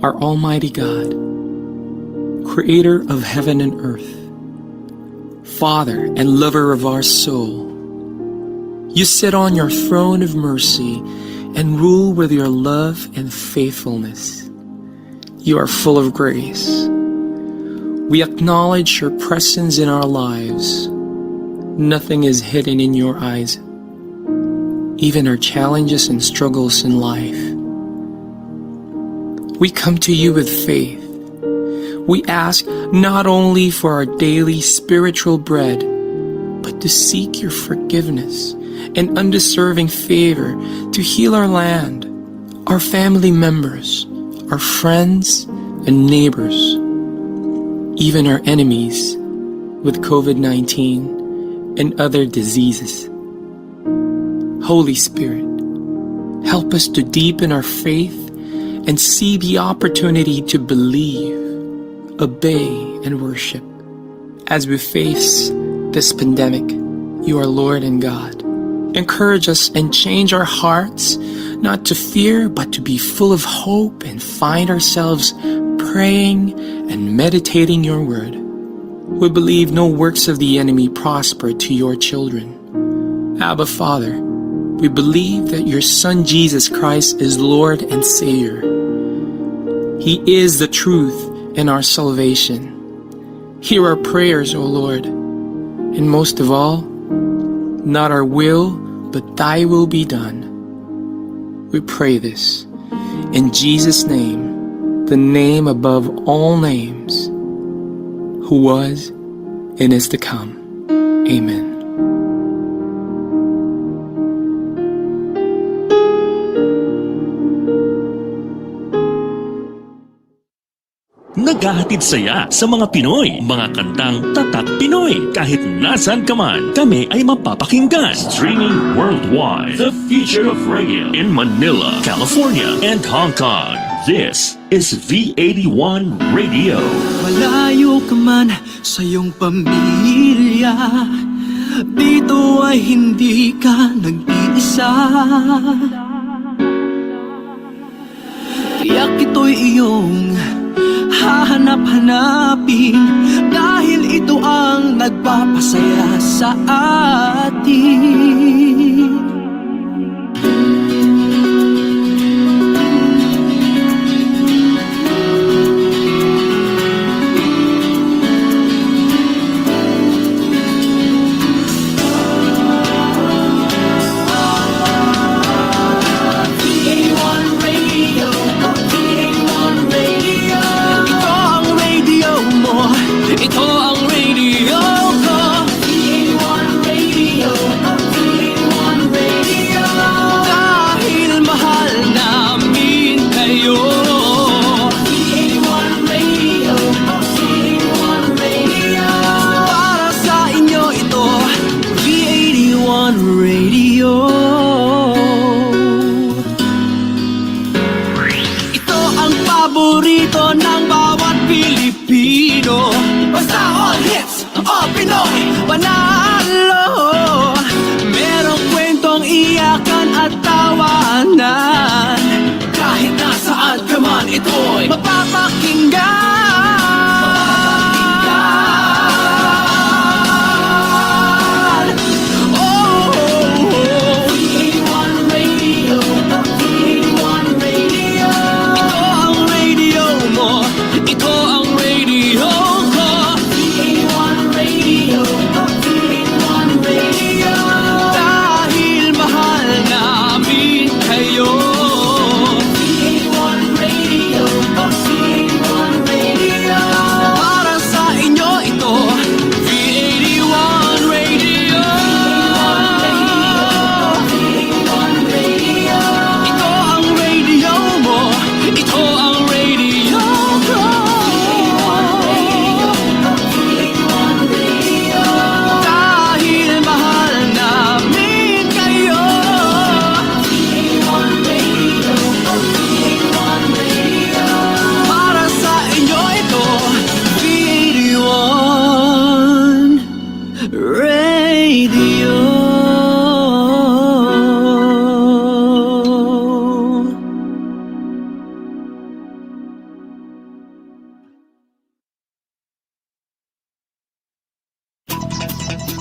our Almighty God, Creator of heaven and earth, Father and lover of our soul, you sit on your throne of mercy and rule with your love and faithfulness. You are full of grace. We acknowledge your presence in our lives. Nothing is hidden in your eyes, even our challenges and struggles in life. We come to you with faith. We ask not only for our daily spiritual bread, but to seek your forgiveness and undeserving favor to heal our land, our family members, our friends and neighbors, even our enemies with COVID-19 and other diseases. Holy Spirit, help us to deepen our faith and see the opportunity to believe, obey, and worship. As we face this pandemic, you are Lord and God. Encourage us and change our hearts, not to fear, but to be full of hope and find ourselves praying and meditating your word. We believe no works of the enemy prosper to your children. Abba, Father, we believe that your Son Jesus Christ is Lord and Savior. He is the truth and our salvation. Hear our prayers, O Lord, and most of all, not our will, but thy will be done. We pray this in Jesus' name, the name above all names, who was and is to come. Amen. Naghahatid saya sa mga Pinoy, mga kantang tatak Pinoy. Kahit nasan ka man, kami ay mapapakinggan. Streaming worldwide, the future of radio in Manila, California, and Hong Kong. This is V81 Radio. Malayo ka man sa iyong pamilya, dito ay hindi ka nag-iisa. Tiyak ito'y iyong hahanap-hanapin, dahil ito ang nagpapasaya sa atin. Radio.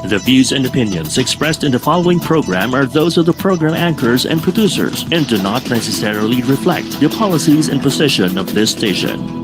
The views and opinions expressed in the following program are those of the program anchors and producers and do not necessarily reflect the policies and position of this station.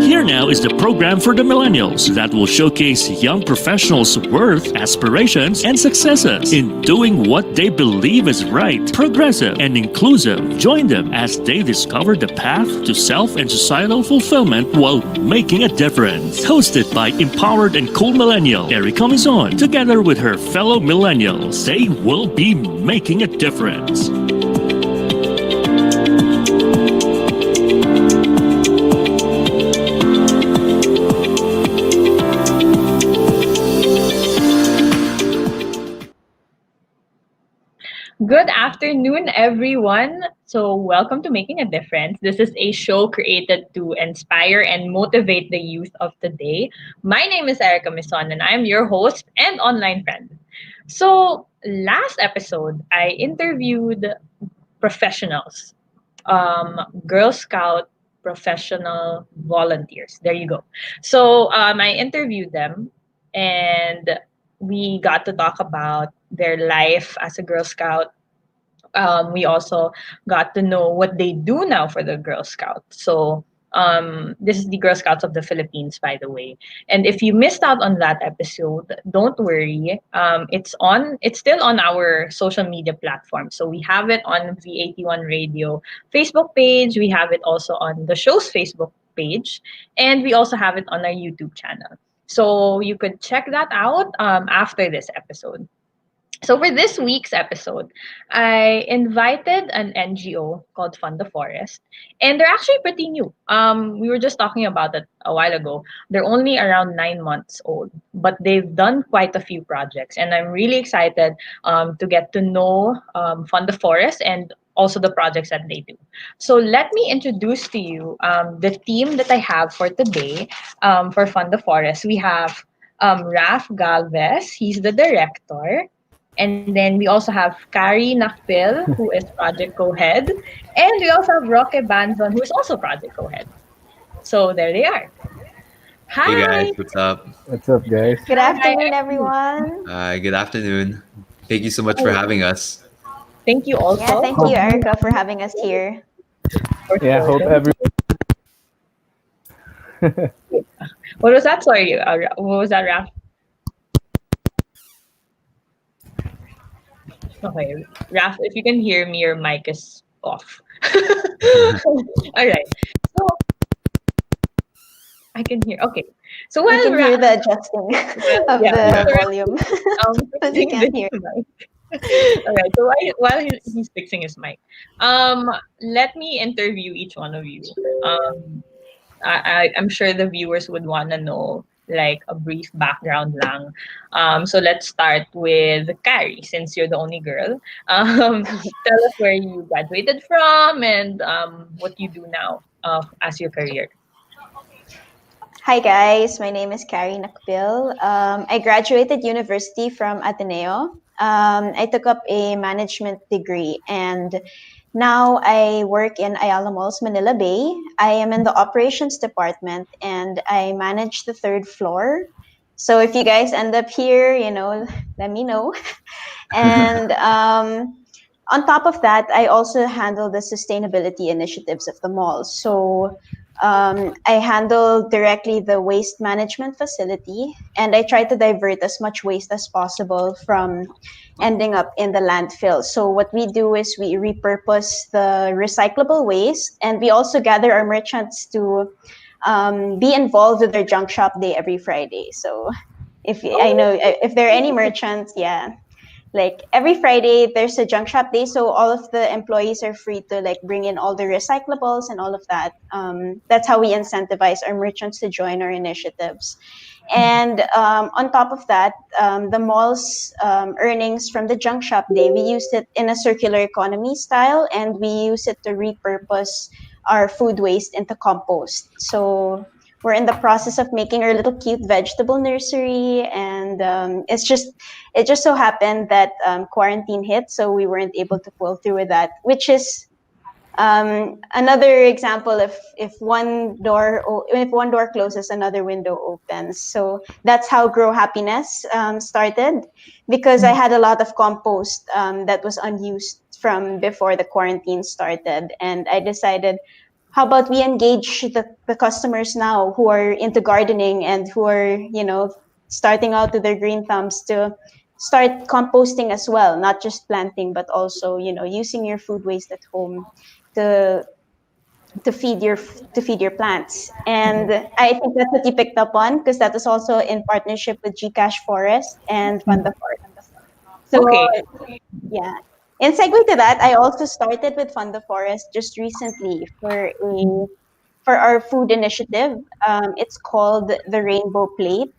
Here now is the program for the millennials that will showcase young professionals' worth, aspirations, and successes in doing what they believe is right, progressive, and inclusive. Join them as they discover the path to self and societal fulfillment while making a difference. Hosted by empowered and cool millennial Erika Mison, together with her fellow millennials, they will be making a difference. Good afternoon, everyone. So, welcome to Making a Difference. This is a show created to inspire and motivate the youth of today. My name is Erika Mison, and I'm your host and online friend. So, last episode, I interviewed professionals, Girl Scout professional volunteers. There you go. So, I interviewed them, and we got to talk about their life as a Girl Scout. We also got to know what they do now for the Girl Scouts. So this is the Girl Scouts of the Philippines, by the way. And if you missed out on that episode, don't worry. It's still on our social media platform. So we have it on V81 Radio Facebook page. We have it also on the show's Facebook page, and we also have it on our YouTube channel. So you could check that out after this episode. So for this week's episode, I invited an NGO called Fund the Forest, and they're actually pretty new. We were just talking about it a while ago. They're only around 9 months old, but they've done quite a few projects, and I'm really excited to get to know Fund the Forest and also the projects that they do. So let me introduce to you the team that I have for today for Fund the Forest. We have Raf Galvez, he's the director. And then we also have Kari Nakpil, who is project co-head. And we also have Roque Banzon, who is also project co-head. So there they are. Hey guys, Hi. what's up? What's up, guys? Good afternoon, everyone. Hi, good afternoon. Thank you so much for having us. Thank you also. Yeah, thank you, Erica, for having us here. Yeah, hope every What was that? Sorry, what was that, Raf? Okay, Raf, if you can hear me, your mic is off. All right. So I can hear. Okay. So We while can hear Raf, the adjusting of yeah, the volume. But we can't hear. All right. So while he's fixing his mic, let me interview each one of you. I'm sure the viewers would want to know like a brief background lang. So let's start with Carrie, since you're the only girl. Tell us where you graduated from and what you do now as your career. Hi, guys. My name is Kari Nakpil. I graduated university from Ateneo. I took up a management degree, and now I work in Ayala Malls, Manila Bay. I am in the operations department, and I manage the third floor. So if you guys end up here, let me know. And on top of that, I also handle the sustainability initiatives of the mall. So I handle directly the waste management facility, and I try to divert as much waste as possible from ending up in the landfill. So what we do is we repurpose the recyclable waste, and we also gather our merchants to be involved with their junk shop day every Friday. So I know if there are any merchants, yeah, like every Friday there's a junk shop day, so all of the employees are free to like bring in all the recyclables and all of that. That's how we incentivize our merchants to join our initiatives. And on top of that, the mall's earnings from the junk shop day, we use it in a circular economy style, and we use it to repurpose our food waste into compost. So we're in the process of making our little cute vegetable nursery, and it just so happened that quarantine hit, so we weren't able to pull through with that, which is Another example, if one door closes, another window opens. So that's how Grow Happiness started, because I had a lot of compost that was unused from before the quarantine started, and I decided, how about we engage the customers now who are into gardening and who are, starting out with their green thumbs, to start composting as well, not just planting, but also, using your food waste at home to to feed your plants. And I think that's what you picked up on, because that was also in partnership with Gcash Forest and Fund the Forest. So Okay. yeah. In segue to that, I also started with Fund the Forest just recently for our food initiative. It's called the Rainbow Plate.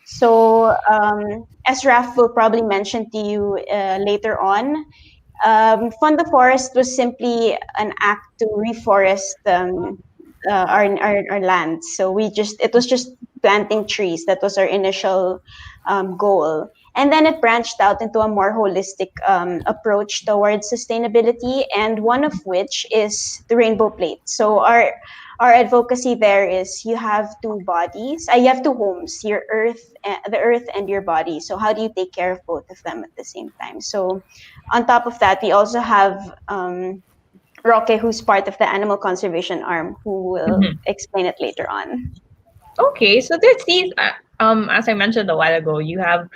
So as Raf will probably mention to you later on, Fund the Forest was simply an act to reforest our land. So it was just planting trees. That was our initial goal. And then it branched out into a more holistic approach towards sustainability, and one of which is the Rainbow Plate. So our advocacy there is, you have two bodies, you have two homes, the earth and your body. So how do you take care of both of them at the same time? So on top of that, we also have Roque, who's part of the animal conservation arm, who will Mhm. explain it later on. Okay, so there's these. As I mentioned a while ago, you have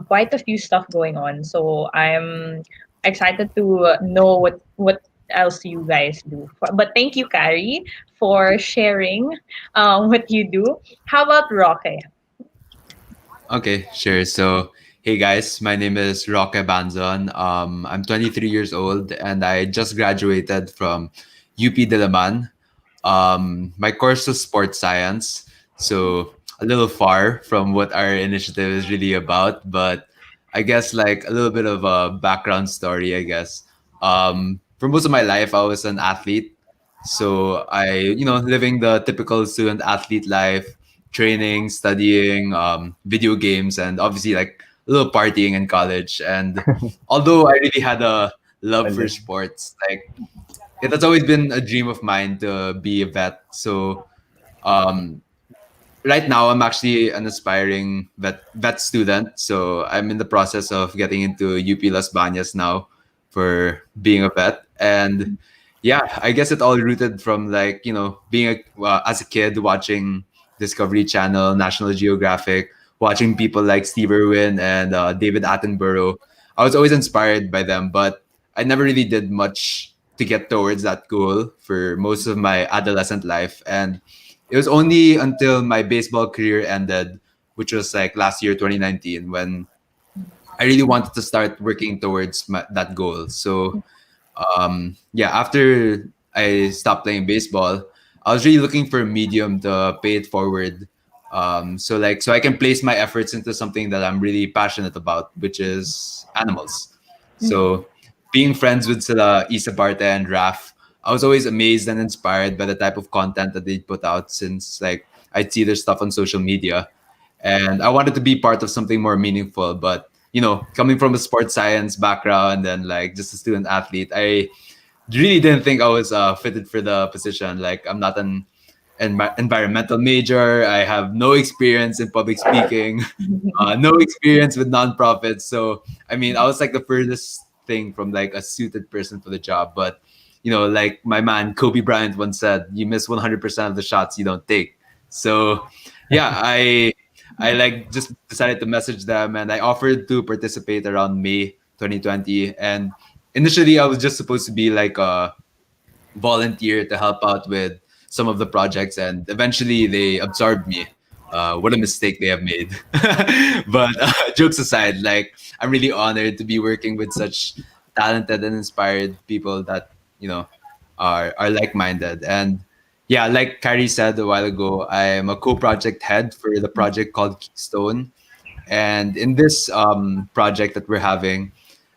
quite a few stuff going on. So I'm excited to know what else you guys do. But thank you, Carrie, for sharing what you do. How about Roque? Okay, sure. So, hey guys, my name is Roque Banzon. I'm 23 years old and I just graduated from UP Diliman. My course was sports science, so a little far from what our initiative is really about, but I guess like a little bit of a background story, I guess. For most of my life, I was an athlete. So living the typical student athlete life, training, studying, video games, and obviously like a little partying in college. And although I really had a love for Alin. sports, like it has always been a dream of mine to be a vet. So um, right now I'm actually an aspiring vet student. So I'm in the process of getting into UP Las Bañas now for being a vet. And yeah, I guess it all rooted from like, being as a kid watching Discovery Channel, National Geographic, watching people like Steve Irwin and David Attenborough. I was always inspired by them, but I never really did much to get towards that goal for most of my adolescent life. And it was only until my baseball career ended, which was like last year, 2019, when I really wanted to start working towards that goal. So yeah, after I stopped playing baseball, I was really looking for a medium to pay it forward. So I can place my efforts into something that I'm really passionate about, which is animals. So being friends with sila Isa Barte and Raf, I was always amazed and inspired by the type of content that they put out, since like I'd see their stuff on social media. And I wanted to be part of something more meaningful. But coming from a sports science background and like just a student athlete, I really didn't think I was fitted for the position. Like I'm not an environmental major. I have no experience in public speaking, no experience with nonprofits. So I mean, I was like the furthest thing from like a suited person for the job. But like my man Kobe Bryant once said, "You miss 100% of the shots you don't take." So yeah, I like just decided to message them and I offered to participate around May 2020. And initially I was just supposed to be like a volunteer to help out with some of the projects, and eventually they absorbed me. What a mistake they have made. But jokes aside, like I'm really honored to be working with such talented and inspired people that you know are like-minded. And yeah, like Carrie said a while ago, I am a co-project head for the project called Keystone. And in this project that we're having,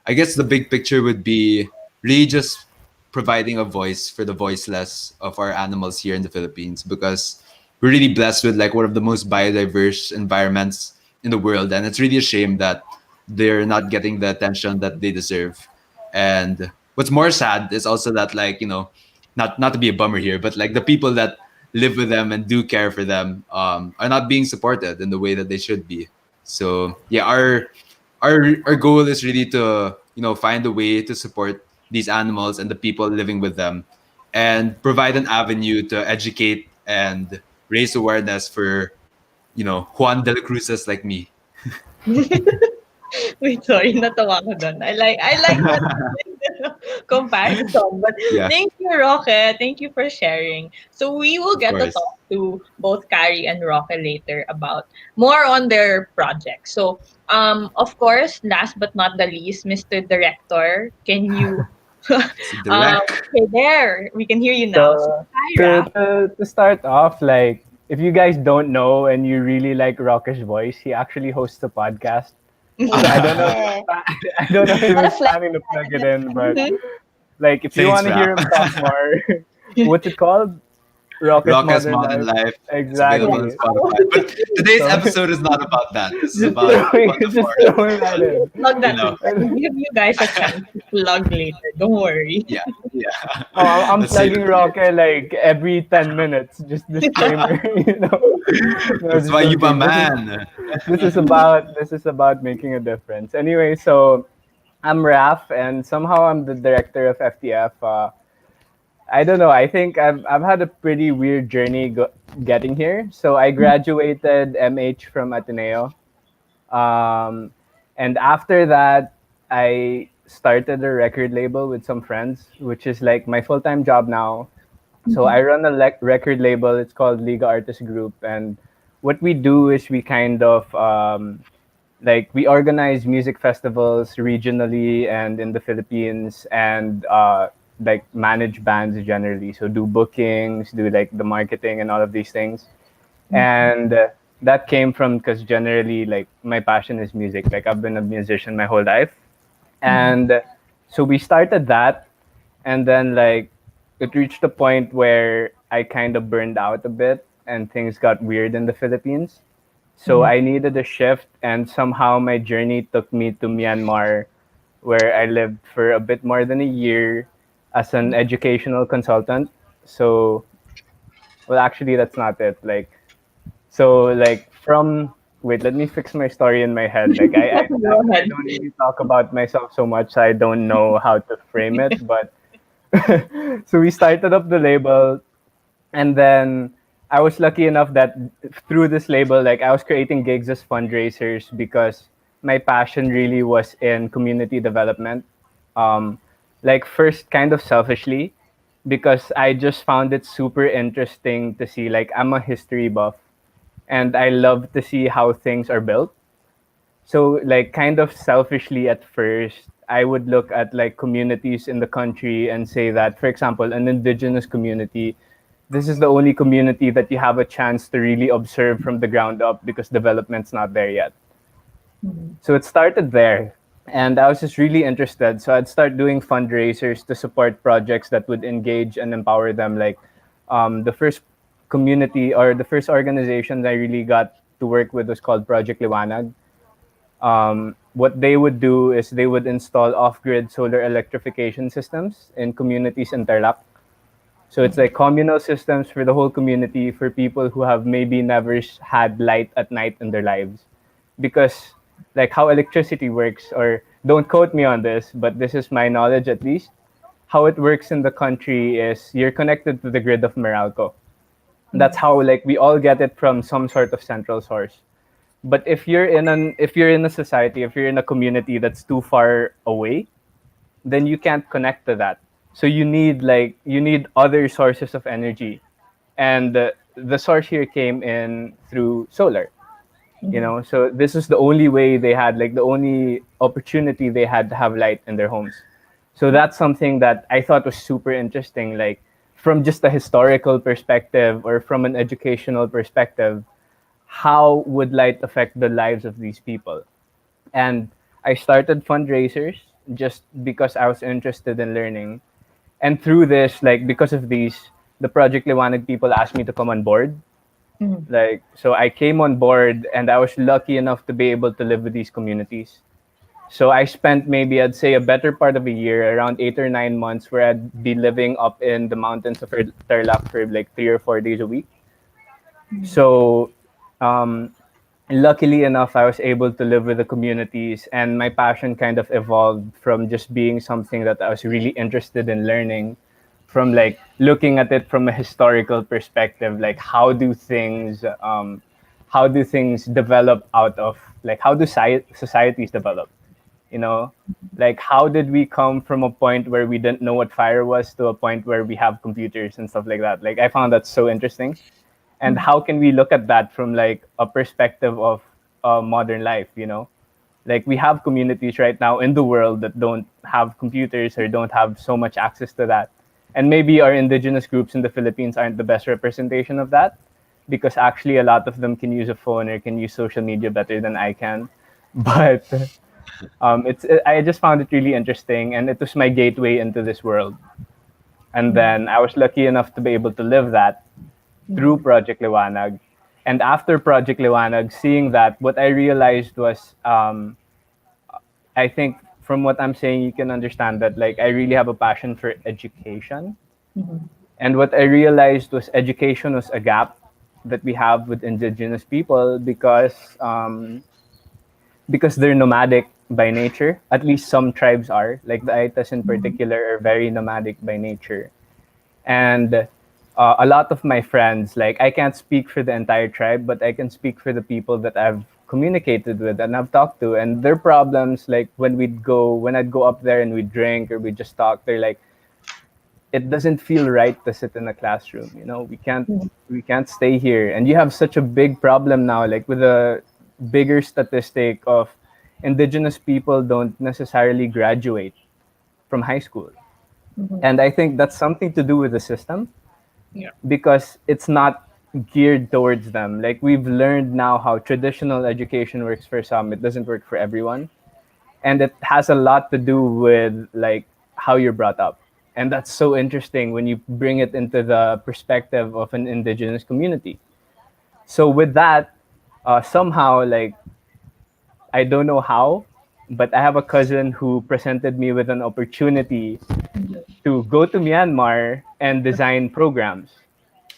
I guess the big picture would be really just providing a voice for the voiceless of our animals here in the Philippines, because we're really blessed with like one of the most biodiverse environments in the world. And it's really a shame that they're not getting the attention that they deserve. And what's more sad is also that like, not to be a bummer here, but like the people that live with them and do care for them are not being supported in the way that they should be. So yeah, our goal is really to find a way to support these animals and the people living with them, and provide an avenue to educate and raise awareness for Juan de la Cruzes like me. Wait, sorry, natawa ko dun. I like that comparison. But Yeah, thank you, Roque. Thank you for sharing. So we will of get to course. talk to both Carrie and Roque later about more on their project. So of course, last but not the least, Mr. Director, can you So direct. okay there. We can hear you now. So So hi to, Raf. to start off, like if you guys don't know and you really like Rock's voice, he actually hosts a podcast. So I don't know if Yeah. I don't know if What a he's flex. planning to plug it in, but Mhm. like if you Thanks, want to hear rap. him talk more, what's it called? Rocket's Rocket's Modern Modern Life. Life. It's available on Exactly. Spotify. But today's So episode is not about that. This is just about throwing the just forest. throwing that in. Plug You that know. later. We'll give you guys a chance to plug later. Don't worry. Yeah, yeah. Oh, I'm Let's save it plugging for later. Rocket like every 10 minutes. Just disclaimer, you know. No, That's just why you a joking. man. This is about making a difference. Anyway, so I'm Raf, and somehow I'm the director of FTF. I don't know. I think I've had a pretty weird journey getting here. So I graduated MH from Ateneo, um, and after that, I started a record label with some friends, which is like my full time job now. So I run a record label. It's called Liga Artist Group, and what we do is we kind of like we organize music festivals regionally and in the Philippines, and like manage bands generally. So do bookings, do like the marketing and all of these things. And that came from because generally like my passion is music. Like I've been a musician my whole life, and so we started that, and then like it reached a point where I kind of burned out a bit and things got weird in the Philippines. So I needed a shift, and somehow my journey took me to Myanmar, where I lived for a bit more than a year as an educational consultant. So, well, actually, that's not it. Like, so like from wait, let me fix my story in my head. Like, Go I ahead. don't really talk about myself so much. So I don't know how to frame it, but so we started up the label, and then I was lucky enough that through this label, like I was creating gigs as fundraisers because my passion really was in community development. Um, like first, kind of selfishly, because I just found it super interesting to see. Like I'm a history buff, and I love to see how things are built. So like kind of selfishly at first, I would look at like communities in the country and say that, for example, an indigenous community, this is the only community that you have a chance to really observe from the ground up because development's not there yet. So it started there. And I was just really interested. So I'd start doing fundraisers to support projects that would engage and empower them. Like the first community or the first organization that I really got to work with was called Project Liwanag. What they would do is they would install off-grid solar electrification systems in communities in Tarlac. So it's like communal systems for the whole community for people who have maybe never had light at night in their lives. Because like how electricity works, or don't quote me on this, but this is my knowledge at least. How it works in the country is you're connected to the grid of Meralco. That's how like we all get it from some sort of central source. But if you're in a society, if you're in a community that's too far away, then you can't connect to that. So you need other sources of energy, and the source here came in through solar. You know, so this is the only way they had, like the only opportunity they had to have light in their homes. So that's something that I thought was super interesting, like from just a historical perspective or from an educational perspective, how would light affect the lives of these people? And I started fundraisers just because I was interested in learning. And through this, like because of these, the Project Liwanag people asked me to come on board. Like so I came on board, and I was lucky enough to be able to live with these communities. So I spent maybe, I'd say, a better part of a year, around 8 or 9 months, where I'd be living up in the mountains of Tarlac for like 3 or 4 days a week. So um, luckily enough, I was able to live with the communities, and my passion kind of evolved from just being something that I was really interested in learning, from like looking at it from a historical perspective, like how do things develop out of, like, how do societies develop, you know, like how did we come from a point where we didn't know what fire was to a point where we have computers and stuff like that. Like I found that so interesting. And how can we look at that from like a perspective of modern life, you know? Like we have communities right now in the world that don't have computers or don't have so much access to that. And maybe our indigenous groups in the Philippines aren't the best representation of that, because actually a lot of them can use a phone or can use social media better than I can. But I just found it really interesting, and it was my gateway into this world. And then I was lucky enough to be able to live that through Project Liwanag. And after Project Liwanag, seeing that, what I realized was, I think from what I'm saying, you can understand that like I really have a passion for education. And what I realized was education was a gap that we have with indigenous people, because they're nomadic by nature. At least some tribes are. Like the Aitas in particular are very nomadic by nature. And a lot of my friends, like I can't speak for the entire tribe, but I can speak for the people that I've communicated with and I've talked to. And their problems, like when I'd go up there and we drink or we just talk, they're like, it doesn't feel right to sit in a classroom. You know, we can't stay here. And you have such a big problem now, like with a bigger statistic of indigenous people don't necessarily graduate from high school. And I think that's something to do with the system, Yeah. because it's not geared towards them. Like we've learned now how traditional education works for some, it doesn't work for everyone. And it has a lot to do with like how you're brought up. And that's so interesting when you bring it into the perspective of an indigenous community. So with that, somehow, like, I don't know how, but I have a cousin who presented me with an opportunity to go to Myanmar and design programs.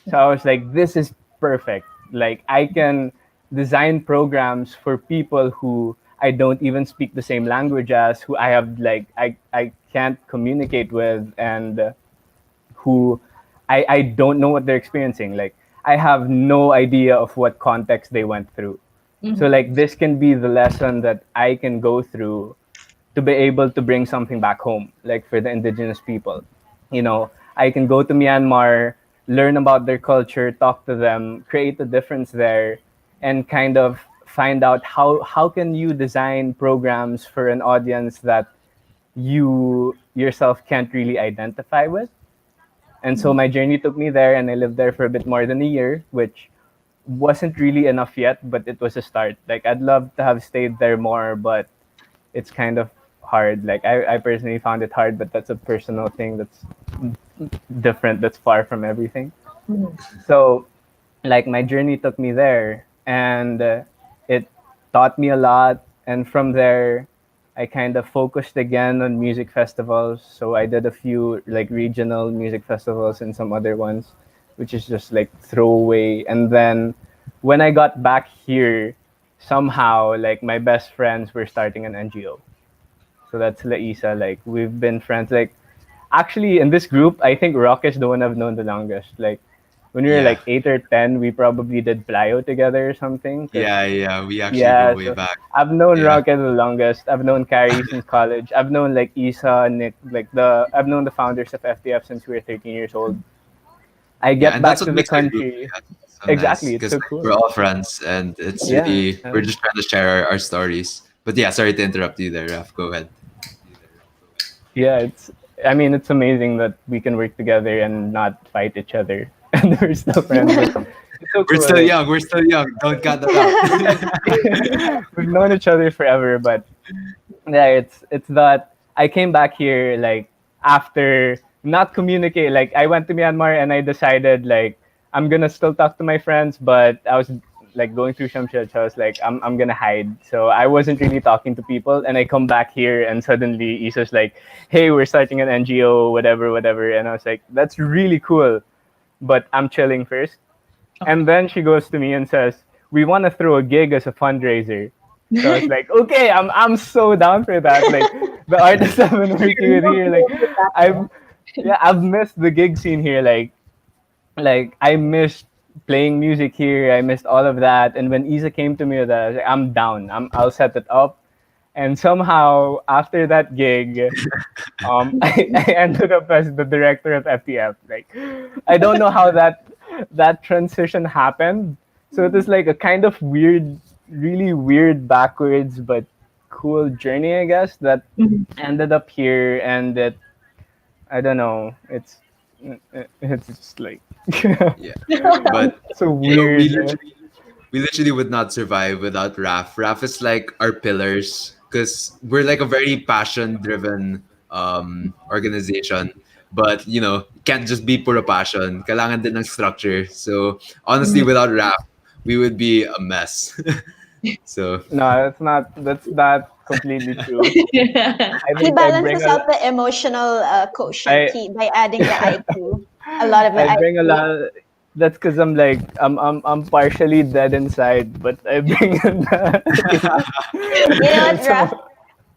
So I was like, this is perfect. Like I can design programs for people who I don't even speak the same language as, who I have like I can't communicate with, and who I don't know what they're experiencing. Like I have no idea of what context they went through. So like this can be the lesson that I can go through to be able to bring something back home, like for the indigenous people. You know, I can go to Myanmar, learn about their culture, talk to them, create a difference there, and kind of find out how can you design programs for an audience that you yourself can't really identify with. And so my journey took me there, and I lived there for a bit more than a year, which wasn't really enough yet, but it was a start. Like I'd love to have stayed there more, but it's kind of hard. Like I personally found it hard, but that's a personal thing that's different, that's far from everything. So like my journey took me there, and it taught me a lot. And from there, I kind of focused again on music festivals. So I did a few like regional music festivals and some other ones, which is just like throwaway. And then when I got back here, somehow like my best friends were starting an NGO. So that's Laisa. Like we've been friends. Like actually in this group, I think Rock is the one I've known the longest. Like when we were Yeah. like 8 or 10, we probably did plyo together or something. Cause Yeah. We actually go yeah, way so back. I've known Yeah. Rocket the longest. I've known Carrie since college. I've known like Isa, Nick, like I've known the founders of FTF since we were 13 years old. I Yeah, get and that's back what to the makes our group, country. yeah, so nice Exactly, it's because so like, cool. we're all friends, and it's Yeah. really we're just trying to share our stories. But yeah, sorry to interrupt you there, Raf. Go ahead. Yeah, I mean, it's amazing that we can work together and not fight each other. And we're still friends. Like, it's so We're cool. still Like, young. We're still young. Don't cut that out. we've known each other forever, but yeah, it's that I came back here like after not communicate. Like I went to Myanmar and I decided like I'm gonna still talk to my friends, but I was like going through Shamshad, I was like, I'm gonna hide. So I wasn't really talking to people, and I come back here, and suddenly Isa's like, hey, we're starting an NGO, whatever, whatever, and I was like, that's really cool, but I'm chilling first. And then she goes to me and says, we want to throw a gig as a fundraiser. So I was like, okay, I'm so down for that. Like the artists I've been working with here, like I've missed the gig scene here. Like I missed playing music here. I missed all of that. And when Isa came to me with that, I was like, I'm down. I'll set it up. And somehow after that gig, I ended up as the director of FTF. Like I don't know how that transition happened. So it was like a kind of weird, really weird backwards but cool journey, I guess, that ended up here, and that I don't know. It's just like Yeah. But so you know, weird. we literally would not survive without RAF. RAF is like our pillars because we're like a very passion driven organization. But you know, can't just be puro passion. Kailangan din ng structure. So honestly, without RAF, we would be a mess. So No, that's not. That's not completely true. I He think I bring balances a. out the emotional quotient I by adding the IQ. A lot of the I bring a IQ. lot. That's because I'm like I'm partially dead inside, but I bring in that. You know what, So,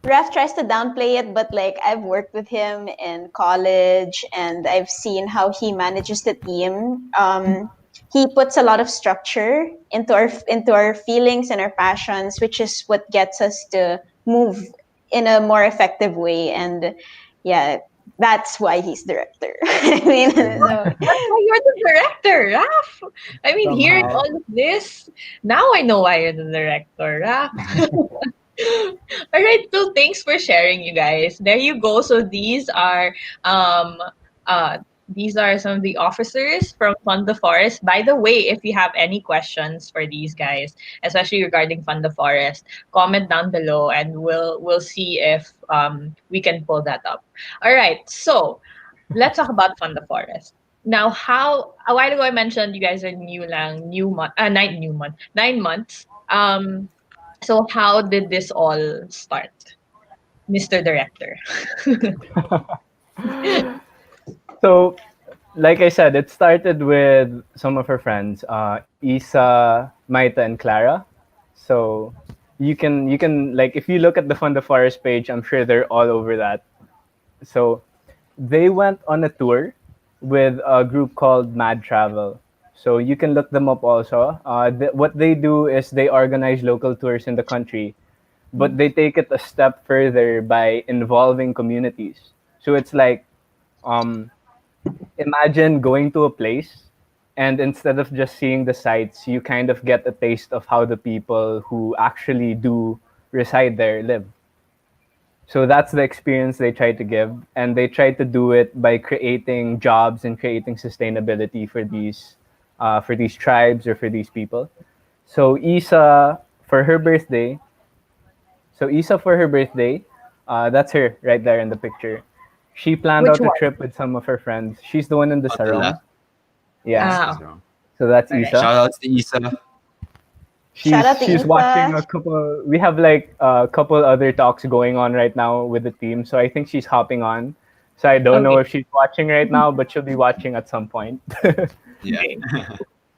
Raf tries to downplay it, but like I've worked with him in college and I've seen how he manages the team. He puts a lot of structure into our feelings and our passions, which is what gets us to move in a more effective way. And yeah, that's why he's director. I mean, so, That's why you're the director, Raf. I mean, hearing somehow. all of this, now I know why you're the director, Raf. All right, so thanks for sharing, you guys. There you go. So um these are some of the officers from Fund the Forest. By the way, if you have any questions for these guys, especially regarding Fund the Forest, comment down below and we'll see if we can pull that up. All right, so let's talk about Fund the Forest. Now, how a while ago I mentioned you guys are new month, 9 months. So how did this all start, Mr. Director? So, like I said, it started with some of her friends, Isa, Maita, and Clara. So you can like if you look at the Fund the Forest page, I'm sure they're all over that. So they went on a tour with a group called Mad Travel. So you can look them up also. What they do is they organize local tours in the country, but they take it a step further by involving communities. So it's like um, imagine going to a place, and instead of just seeing the sights, you kind of get a taste of how the people who actually do reside there live. So that's the experience they try to give, and they try to do it by creating jobs and creating sustainability for these tribes or for these people. So for her birthday, Isa for her birthday, that's her right there in the picture. She planned Which out a one? trip with some of her friends. She's the one in the on the sarong. left, Yeah, yes, Ah, is wrong. so that's all right. Isa. Shout outs to Isa. shout out to She's watching Isa. a couple. We have like a couple other talks going on right now with the team, so I think she's hopping on. So I don't know Okay. if she's watching right now, but she'll be watching at some point. Yeah. Okay.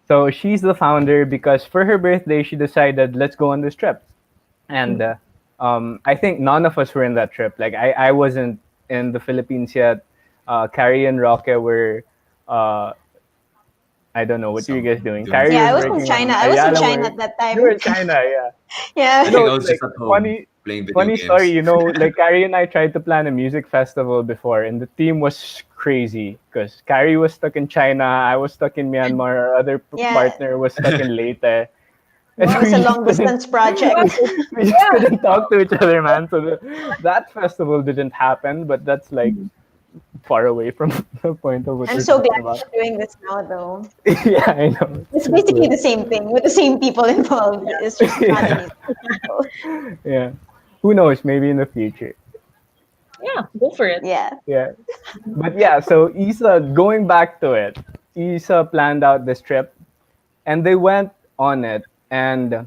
So she's the founder because for her birthday she decided let's go on this trip, and I think none of us were in that trip. Like I wasn't in the Philippines yet. Carrie and Roque were. Uh, I don't know what you guys doing. Doing Carrie Yeah, I was was something. in working China. on I was in Ayala. China at that You were time. in China, yeah. Yeah. I No, think I it's was just like at home funny playing video funny story, games. like Carrie and I tried to plan a music festival before, and the team was crazy because Carrie was stuck in China, I was stuck in Myanmar, our other Yeah. partner was stuck in Leyte. And It was a long distance project. we just couldn't talk to each other, man. So that festival didn't happen, but that's like far away from the point of what I'm we're so talking glad about. we're doing this now, though. Yeah, I know. It's So basically cool. the same thing with the same people involved. It's just not Yeah, any people. yeah. Who knows? Maybe in the future. Yeah, go for it. Yeah. Yeah. But yeah, so Isa, going back to it, Isa planned out this trip and they went on it. And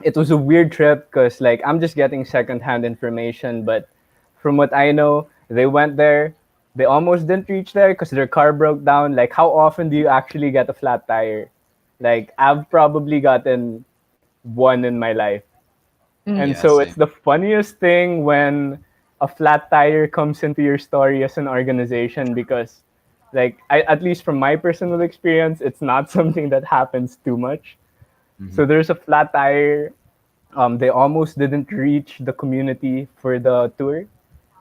it was a weird trip because like I'm just getting secondhand information, but from what I know, they went there. They almost didn't reach there because their car broke down. Like, how often do you actually get a flat tire? Like, I've probably gotten one in my life. And Yeah, so it's same. the funniest thing when a flat tire comes into your story as an organization because, like, at least from my personal experience, it's not something that happens too much. Hmm. So there's a flat tire. They almost didn't reach the community for the tour,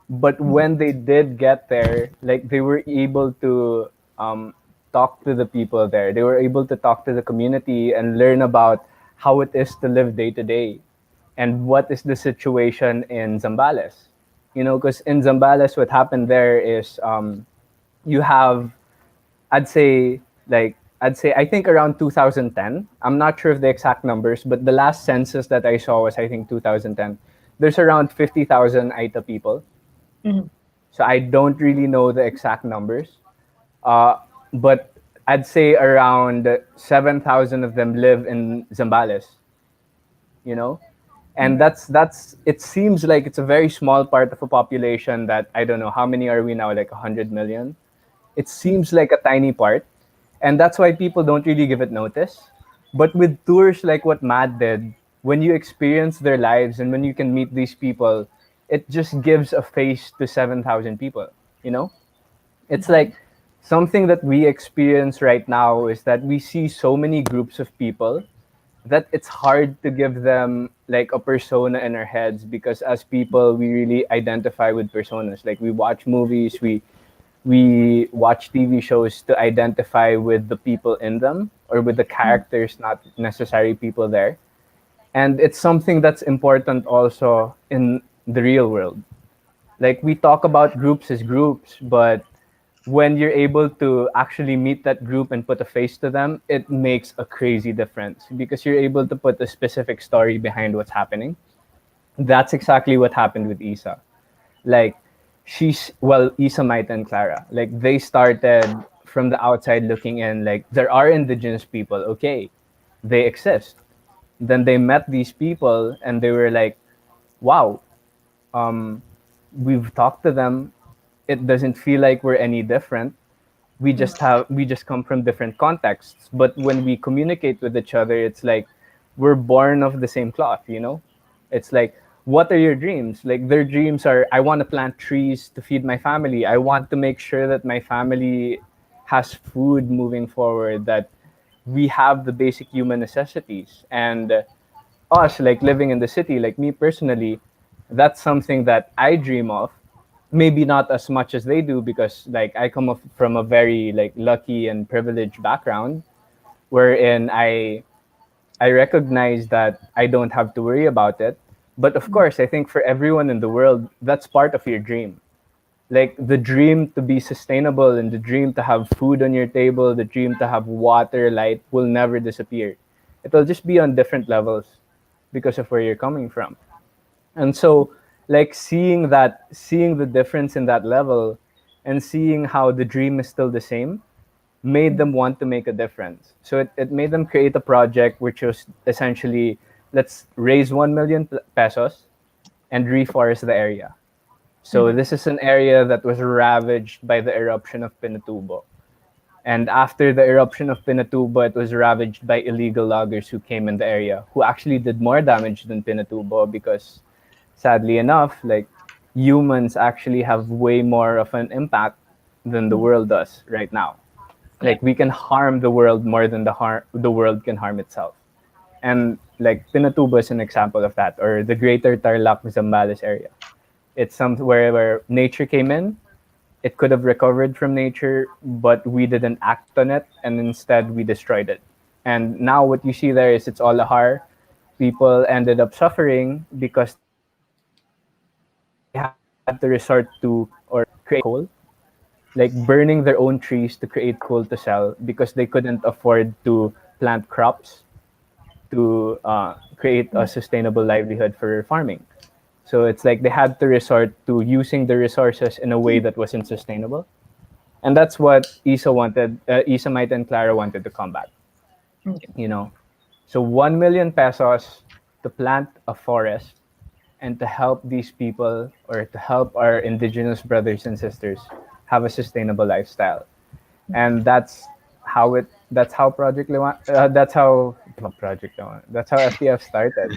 but when they did get there, like they were able to um, talk to the people there. They were able to talk to the community and learn about how it is to live day to day and what is the situation in Zambales. You know, because in Zambales, what happened there is you have, I'd say, I think around 2010. I'm not sure of the exact numbers, but the last census that I saw was I think 2010. There's around 50,000 Aita people. Mhm. So I don't really know the exact numbers. Uh, but I'd say around 7,000 of them live in Zambales, you know? And that's it seems like it's a very small part of a population that I don't know how many are we now, like 100 million. It seems like a tiny part, and that's why people don't really give it notice. But with tours like what Matt did, when you experience their lives and when you can meet these people, it just gives a face to 7,000 people, you know? It's like something that we experience right now is that we see so many groups of people that it's hard to give them like a persona in our heads, because as people we really identify with personas. Like we watch movies, we watch TV shows to identify with the people in them or with the characters, not necessarily people there. And it's something that's important also in the real world. Like we talk about groups as groups, but when you're able to actually meet that group and put a face to them, it makes a crazy difference because you're able to put a specific story behind what's happening. That's exactly what happened with Isa. Like Isa, Maita, and Clara. Like they started from the outside looking in. Like there are indigenous people, okay, they exist. Then they met these people and they were like, wow, um, we've talked to them. It doesn't feel like we're any different. We just come from different contexts, but when we communicate with each other, it's like we're born of the same cloth, you know? It's like, what are your dreams? Like their dreams are, I want to plant trees to feed my family. I want to make sure that my family has food moving forward, that we have the basic human necessities. And us, like living in the city, like me personally, that's something that I dream of. Maybe not as much as they do, because like I come from a very like lucky and privileged background wherein I recognize that I don't have to worry about it. But of course, I think for everyone in the world, that's part of your dream. Like the dream to be sustainable and the dream to have food on your table, the dream to have water, light will never disappear. It'll just be on different levels because of where you're coming from. And so like seeing the difference in that level and seeing how the dream is still the same made them want to make a difference. So it made them create a project which was essentially, let's raise 1 million pesos and reforest the area. So this is an area that was ravaged by the eruption of Pinatubo. And after the eruption of Pinatubo, it was ravaged by illegal loggers who came in the area, who actually did more damage than Pinatubo because, sadly enough, like humans actually have way more of an impact than the world does right now. Yeah. Like we can harm the world more than the world can harm itself. And like Pinatubo is an example of that, or the Greater Tarlac Zambales area. It's somewhere where nature came in. It could have recovered from nature, but we didn't act on it, and instead we destroyed it. And now what you see there is it's all a har. People ended up suffering because they had to resort to or create coal, like burning their own trees to create coal to sell because they couldn't afford to plant crops to create a sustainable livelihood for farming. So it's like they had to resort to using the resources in a way that wasn't sustainable. And that's what Isa wanted, Isa, Might, and Clara wanted to combat, Okay. you know? So 1 million pesos to plant a forest and to help these people or to help our indigenous brothers and sisters have a sustainable lifestyle. And that's how Project Lewan that's how not Project Lewan, that's how FTF started,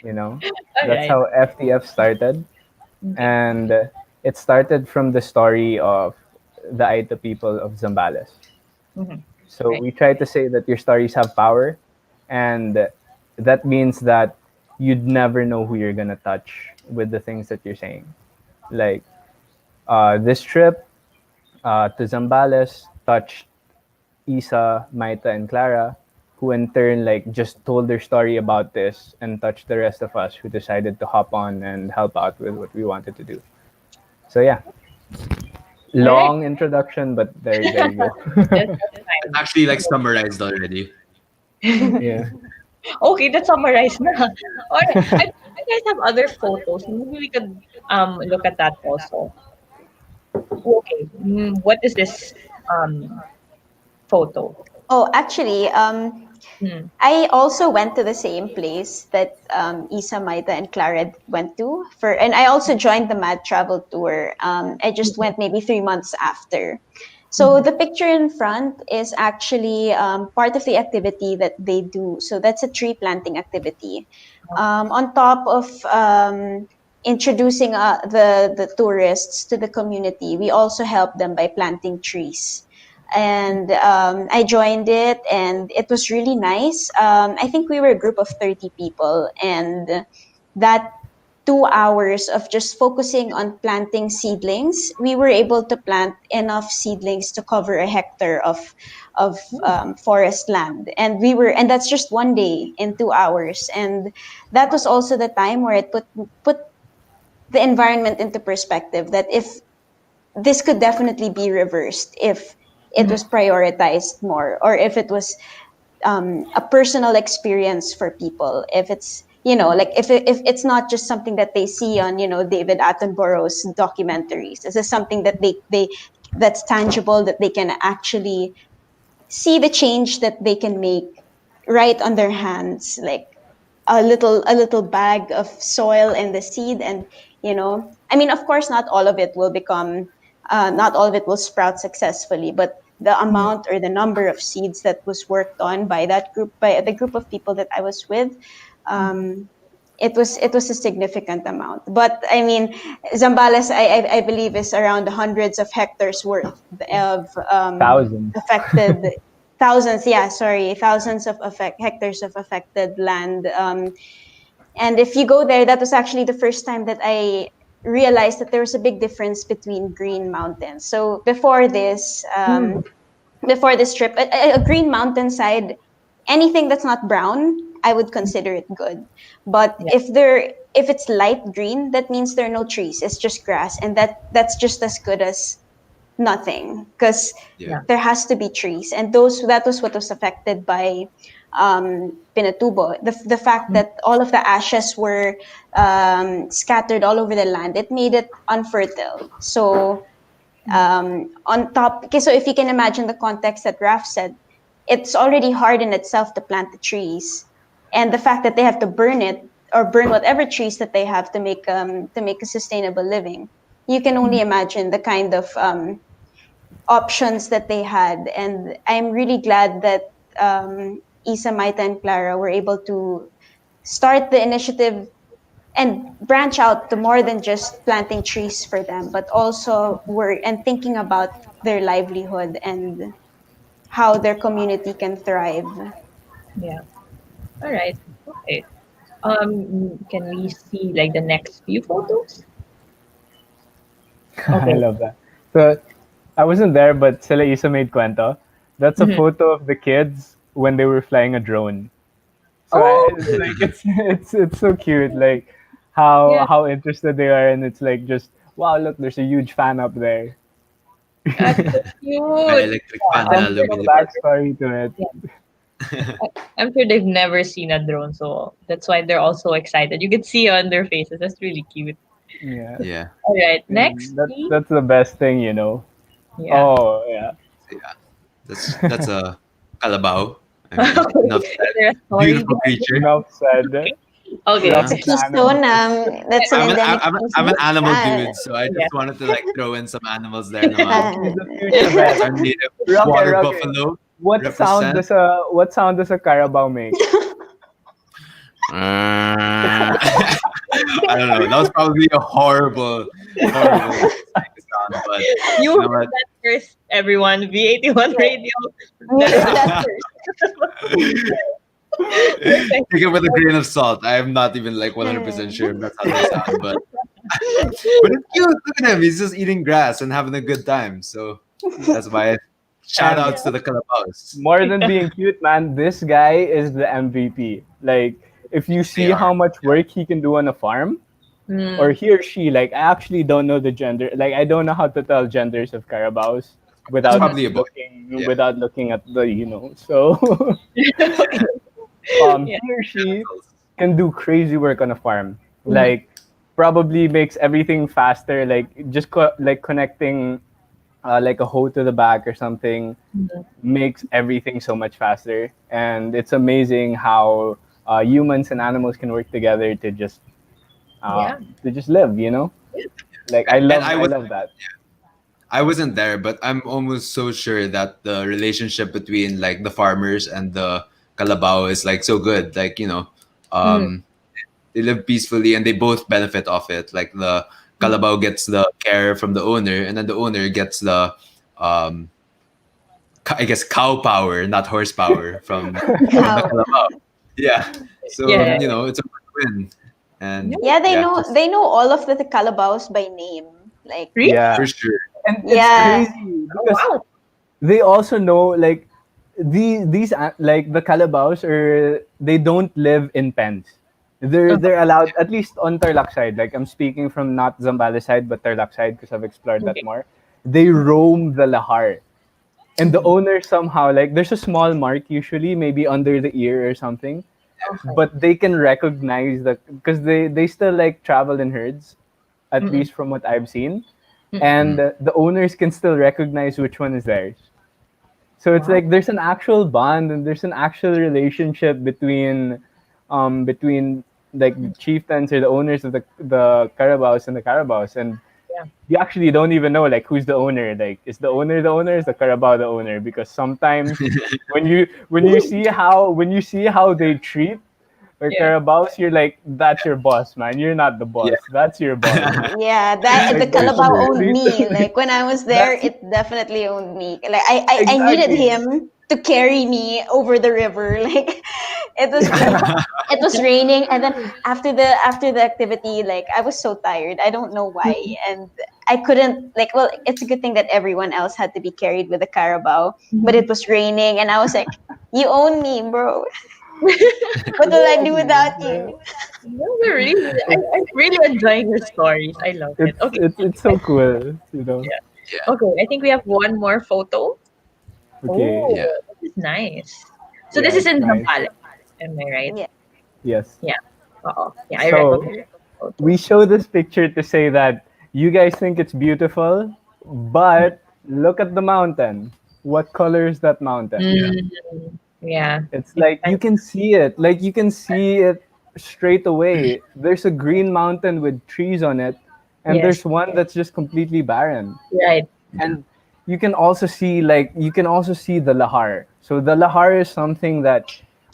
you know? All That's right. how FTF started. Okay. And it started from the story of the Aita people of Zambales. Mhm. So Right. we try to say that your stories have power, and that means that you'd never know who you're gonna touch with the things that you're saying. Like this trip to Zambales touched Isa, Maita, and Clara, who in turn like just told their story about this and touched the rest of us who decided to hop on and help out with what we wanted to do. So yeah, All right. long introduction, but there you go. That's It's fine. actually like summarized already. Yeah. Okay, that's summarized na. All right. I think you guys have other photos. Maybe we could look at that also. Okay. What is this photo? Oh, actually, Hmm. I also went to the same place that Isa, Maita, and Clara went to for, and I also joined the Mad Travel Tour. I just Mhm. went maybe 3 months after. So Mhm. the picture in front is actually part of the activity that they do. So that's a tree planting activity. On top of introducing the tourists to the community, we also help them by planting trees. And I joined it, and it was really nice. I think we were a group of 30 people, and that 2 hours of just focusing on planting seedlings, we were able to plant enough seedlings to cover a hectare of forest land, and that's just one day in 2 hours, and that was also the time where it put the environment into perspective. That if this could definitely be reversed if it was prioritized more, or if it was a personal experience for people, if it's like if it's not just something that they see on David Attenborough's documentaries. This is something that they that's tangible, that they can actually see the change that they can make right on their hands, like a little bag of soil and the seed. And I mean, of course, not all of it will sprout successfully, but the amount or the number of seeds that was worked on by the group of people that I was with, um, it was a significant amount. But I mean, Zambales, I believe, is around hundreds of hectares worth of Thousands. affected, thousands, yeah, sorry, thousands of hectares of affected land. And if you go there, that was actually the first time that I realized that there was a big difference between green mountains. So before this trip, a green mountainside, anything that's not brown, I would consider it good. But Yeah. if it's light green, that means there are no trees. It's just grass, and that's just as good as nothing, because Yeah. Yeah. there has to be trees, and that was what was affected by Pinatubo. The fact that all of the ashes were scattered all over the land, it made it unfertile. So on top, okay, so if you can imagine the context that Raf said, it's already hard in itself to plant the trees, and the fact that they have to burn it, or burn whatever trees that they have to make a sustainable living. You can only imagine the kind of options that they had. And I'm really glad that Isa, Maita, and Clara were able to start the initiative and branch out to more than just planting trees for them, but also were and thinking about their livelihood and how their community can thrive. Yeah. All right. Okay. Can we see like the next few photos? I Okay. love that. So I wasn't there, but Sila Isa made kwento. That's a Mhm. photo of the kids when they were flying a drone. So Oh, it's like it's so cute, like yeah. how interested they are, and it's like just wow, look, there's a huge fan up there. That's so My cute. electric Yeah, fan And na I'm there's sure no they've lumilipad. never, backstory to it. yeah, I'm sure they've never seen a drone, so that's why they're all so excited. You can see on their faces. That's really cute. Yeah, Yeah. All right. Next, and please. that's the best thing, you know. Yeah. Oh yeah, So yeah. That's a kalabaw. I mean, enough Is said. there a story Beautiful behind it? creature. Enough said. Okay. Yeah. It's a Loves keystone. animals. That's an endemic I'm an species. animal dude, so I Yeah. just wanted to like throw in some animals there naman. He's a future vet. Our native Rocky, water Rocky. buffalo What represent. sound does a carabao make? I don't know. That was probably a horrible sound, but You you know heard what? that first, everyone. V81 Radio. You heard That's that first. Take it with a grain of salt. I'm not even like 100% sure if that's how they sound, but but it's cute. Look at him. He's just eating grass and having a good time. So that's why shout And outs to the calabaos. more than being cute, man, this guy is the MVP. Like, if you see They are. how much work he can do on a farm, or he or she, like, I actually don't know the gender. Like, I don't know how to tell genders of carabaos It's without probably a boy. looking Yeah. without looking at the So, Yeah. he or she can do crazy work on a farm. Like, probably makes everything faster. Like, just like connecting like a hoe to the back or something makes everything so much faster. And it's amazing how humans and animals can work together Yeah. to just live. Like I And love I I was love that. I wasn't there, but I'm almost so sure that the relationship between like the farmers and the Calabao is like so good. Like, um, they live peacefully and they both benefit off it. Like the Calabao gets the care from the owner, and then the owner gets the, um, I guess, cow power, not horsepower from the Cow. Calabao. Yeah. So, Yeah. it's a win. And Yeah, they yeah, know just they know all of the calabaos by name. Like, Really? Yeah, for sure. and it's yeah. crazy Oh, because wow. they also know like like the calabaos, or they don't live in pens. They're allowed, at least on Tarlac side. Like, I'm speaking from not Zambales side but Tarlac side because I've explored that Okay. more. They roam the lahar, and the owner somehow, like, there's a small mark usually maybe under the ear or something, but they can recognize that because they still like travel in herds, at least from what I've seen, and the owners can still recognize which one is theirs. So it's like there's an actual bond and there's an actual relationship between like the chieftains or the owners of the carabaos and the carabaos, and Yeah. you actually don't even know like who's the owner. Like, is the owner the owner? Is the carabao the owner? Because sometimes when you see how they treat the Yeah. carabaos, you're like, that's your boss, man. You're not the Yeah. boss. That's your boss. Yeah, that the Like, there's Calabao sure. owned me. Like, when I was there, That's it definitely owned me. Like, I needed exactly. him to carry me over the river. Like, it was it was raining, and then after the activity, like, I was so tired. I don't know why, and I couldn't, like. Well, it's a good thing that everyone else had to be carried with the Carabao, but it was raining, and I was like, "You own me, bro. What will I do without you?" Those are really, I'm really enjoying your stories. I love it. It's Okay. it's it's so cool. Yeah. Yeah. Okay. I think we have one more photo. Okay. Oh, Yeah. this is nice. So Yeah, this is it's in nice. Zambales. Am I right? Yeah. Yes. Yeah. Uh-oh. Yeah, I So recognize the photo. we show this picture to say that you guys think it's beautiful, but look at the mountain. What color is that mountain? Yeah. It's like you can see it. Like, you can see it straight away. There's a green mountain with trees on it, and Yes. there's one that's just completely barren. Right. And you can also see the lahar. So the lahar is something that,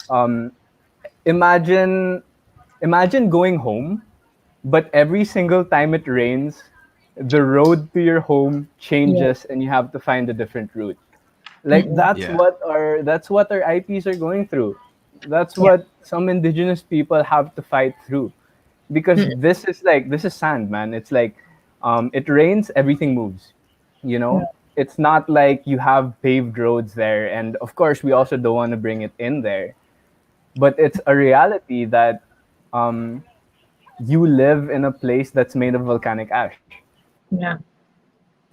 um, imagine imagine going home, but every single time it rains, the road to your home Yeah. changes and you have to find a different route. Like, that's Yeah. what our IPs are going through. That's Yeah. what some indigenous people have to fight through, because this is sand, man. It's like, it rains, everything moves. You know, it's not like you have paved roads there, and of course, we also don't want to bring it in there. But it's a reality that, um, you live in a place that's made of volcanic ash. Yeah.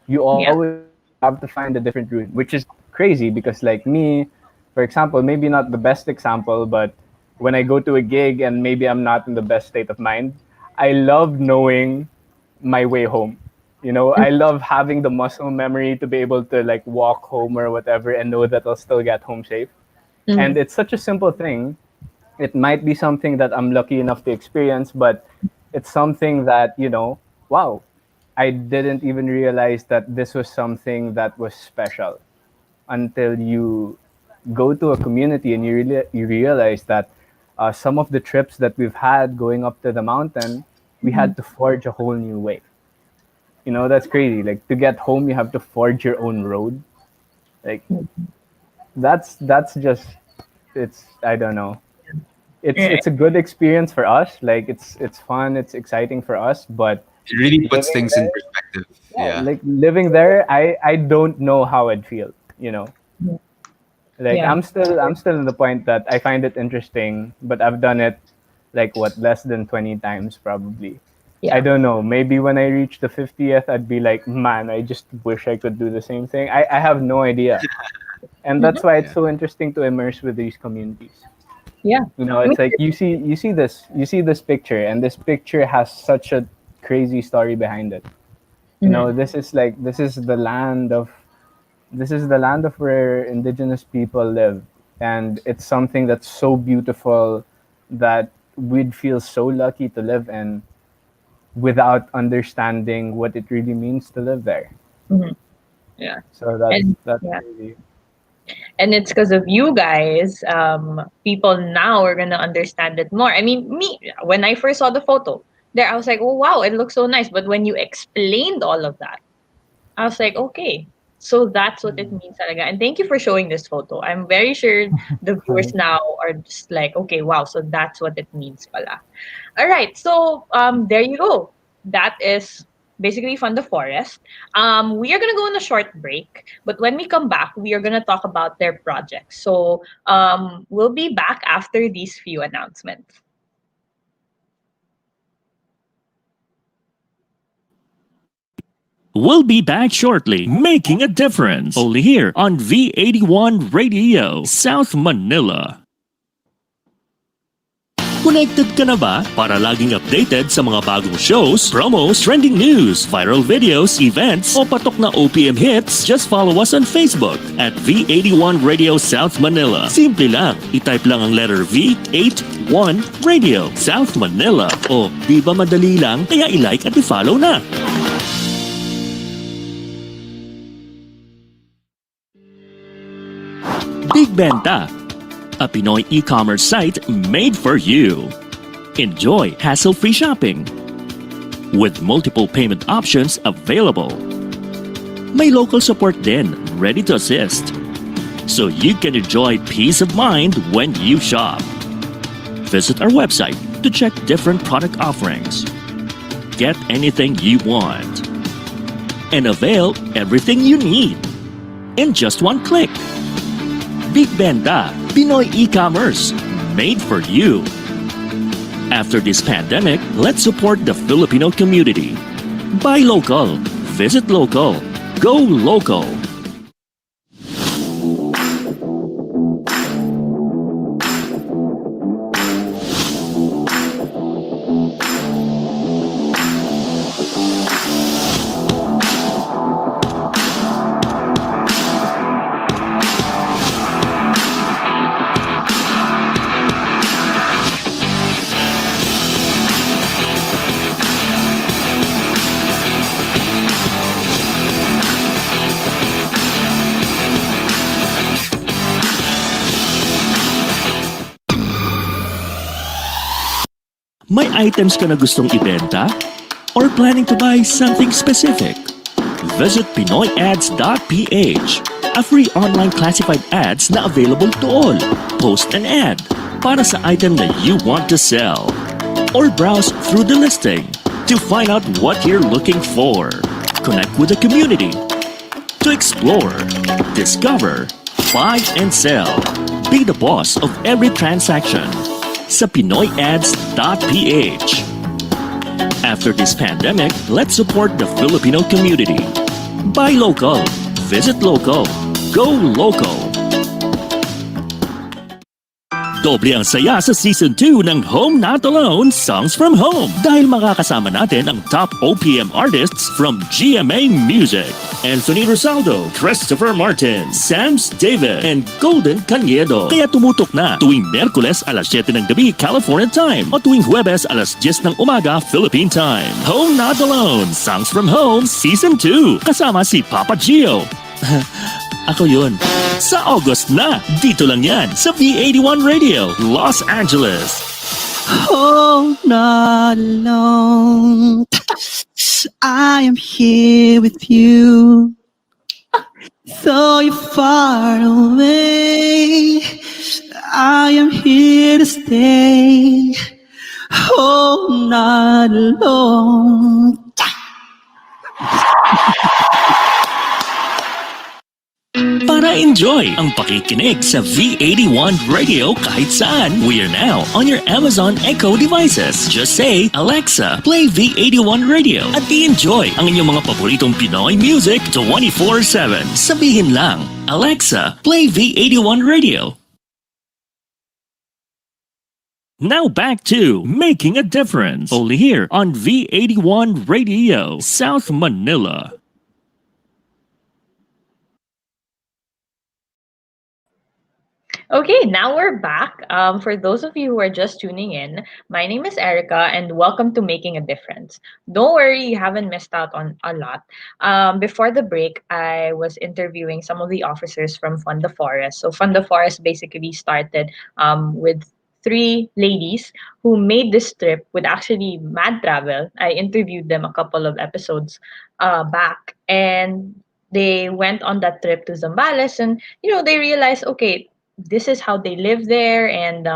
You Yeah. always have to find a different route, which is crazy because, like me, for example, maybe not the best example, but when I go to a gig and maybe I'm not in the best state of mind, I love knowing my way home. I love having the muscle memory to be able to like walk home or whatever and know that I'll still get home safe. And it's such a simple thing. It might be something that I'm lucky enough to experience, but it's something that, wow, I didn't even realize that this was something that was special until you go to a community and you realize that some of the trips that we've had going up to the mountain, we had to forge a whole new way. That's crazy. Like, to get home, you have to forge your own road. Like, that's just, it's, I don't know. It's a good experience for us. Like, it's fun, it's exciting for us, but It really puts living things in there, perspective. yeah, Yeah. like living there, I don't know how I'd feel. Like, Yeah. I'm still in the point that I find it interesting, but I've done it like, what, less than 20 times probably. Yeah. I don't know. Maybe when I reach the 50th, I'd be like, man, I just wish I could do the same thing. I have no idea. And that's why it's so interesting to immerse with these communities. Yeah. It's like you see this picture, and this picture has such a crazy story behind it. This is the land of where indigenous people live, and it's something that's so beautiful that we'd feel so lucky to live in without understanding what it really means to live there. Yeah. So that's And that's yeah. crazy. And it's because of you guys, people now are gonna understand it more. I mean, me, when I first saw the photo there, I was like, oh wow, it looks so nice. But when you explained all of that, I was like, okay, so that's what it means talaga. And thank you for showing this photo. I'm very sure the viewers now are just like, okay, wow, so that's what it means pala. All right, so there you go. That is basically Fund the Forest. We are gonna go on a short break, but when we come back, we are gonna talk about their projects. So we'll be back after these few announcements. We'll be back shortly, making a difference. Only here on V81 Radio, South Manila. Connected ka na ba para laging updated sa mga bagong shows, promos, trending news, viral videos, events, o patok na OPM hits? Just follow us on Facebook at V81 Radio South Manila. Simple lang, itype lang ang letter V81 Radio South Manila. O di ba madali lang, kaya i-like at i-follow na. Big Benta, a Pinoy e-commerce site made for you. Enjoy hassle-free shopping with multiple payment options available. May local support din, ready to assist. So you can enjoy peace of mind when you shop. Visit our website to check different product offerings. Get anything you want. And avail everything you need in just one click. Big Benda, Pinoy e-commerce, made for you. After this pandemic, let's support the Filipino community. Buy local, visit local, go local. May items ka na gustong ibenta? Or planning to buy something specific? Visit PinoyAds.ph, a free online classified ads na available to all. Post an ad para sa item that you want to sell. Or browse through the listing to find out what you're looking for. Connect with the community to explore, discover, buy and sell. Be the boss of every transaction sa PinoyAds.ph. After this pandemic, let's support the Filipino community. Buy local, visit local, go local. Doble ang saya sa Season 2 ng Home Not Alone Songs from Home dahil makakasama natin ang top OPM artists from GMA Music. Anthony Rosaldo, Christopher Martin, Sams David, and Golden Caniedo. Kaya tumutok na tuwing Merkules alas 7 ng gabi California Time o tuwing Huwebes alas 10 ng umaga Philippine Time. Home Not Alone Songs from Home Season 2 kasama si Papa Gio. Ako yun. Sa August na, dito lang yan sa V81 Radio, Los Angeles. Oh, not alone. I am here with you. Though you're far away, I am here to stay. Oh, not alone. Para enjoy ang pakikinig sa V81 Radio kahit saan, we are now on your Amazon Echo devices. Just say, Alexa, play V81 Radio at i-enjoy ang inyong mga paboritong Pinoy music 24/7. Sabihin lang, Alexa, play V81 Radio. Now back to Making a Difference, only here on V81 Radio, South Manila. Okay, now we're back. For those of you who are just tuning in, my name is Erika, and welcome to Making a Difference. Don't worry, you haven't missed out on a lot. Before the break, I was interviewing some of the officers from Fund the Forest. So Fund the Forest basically started with three ladies who made this trip with actually mad travel. I interviewed them a couple of episodes back, and they went on that trip to Zambales, and they realized, okay, this is how they live there, and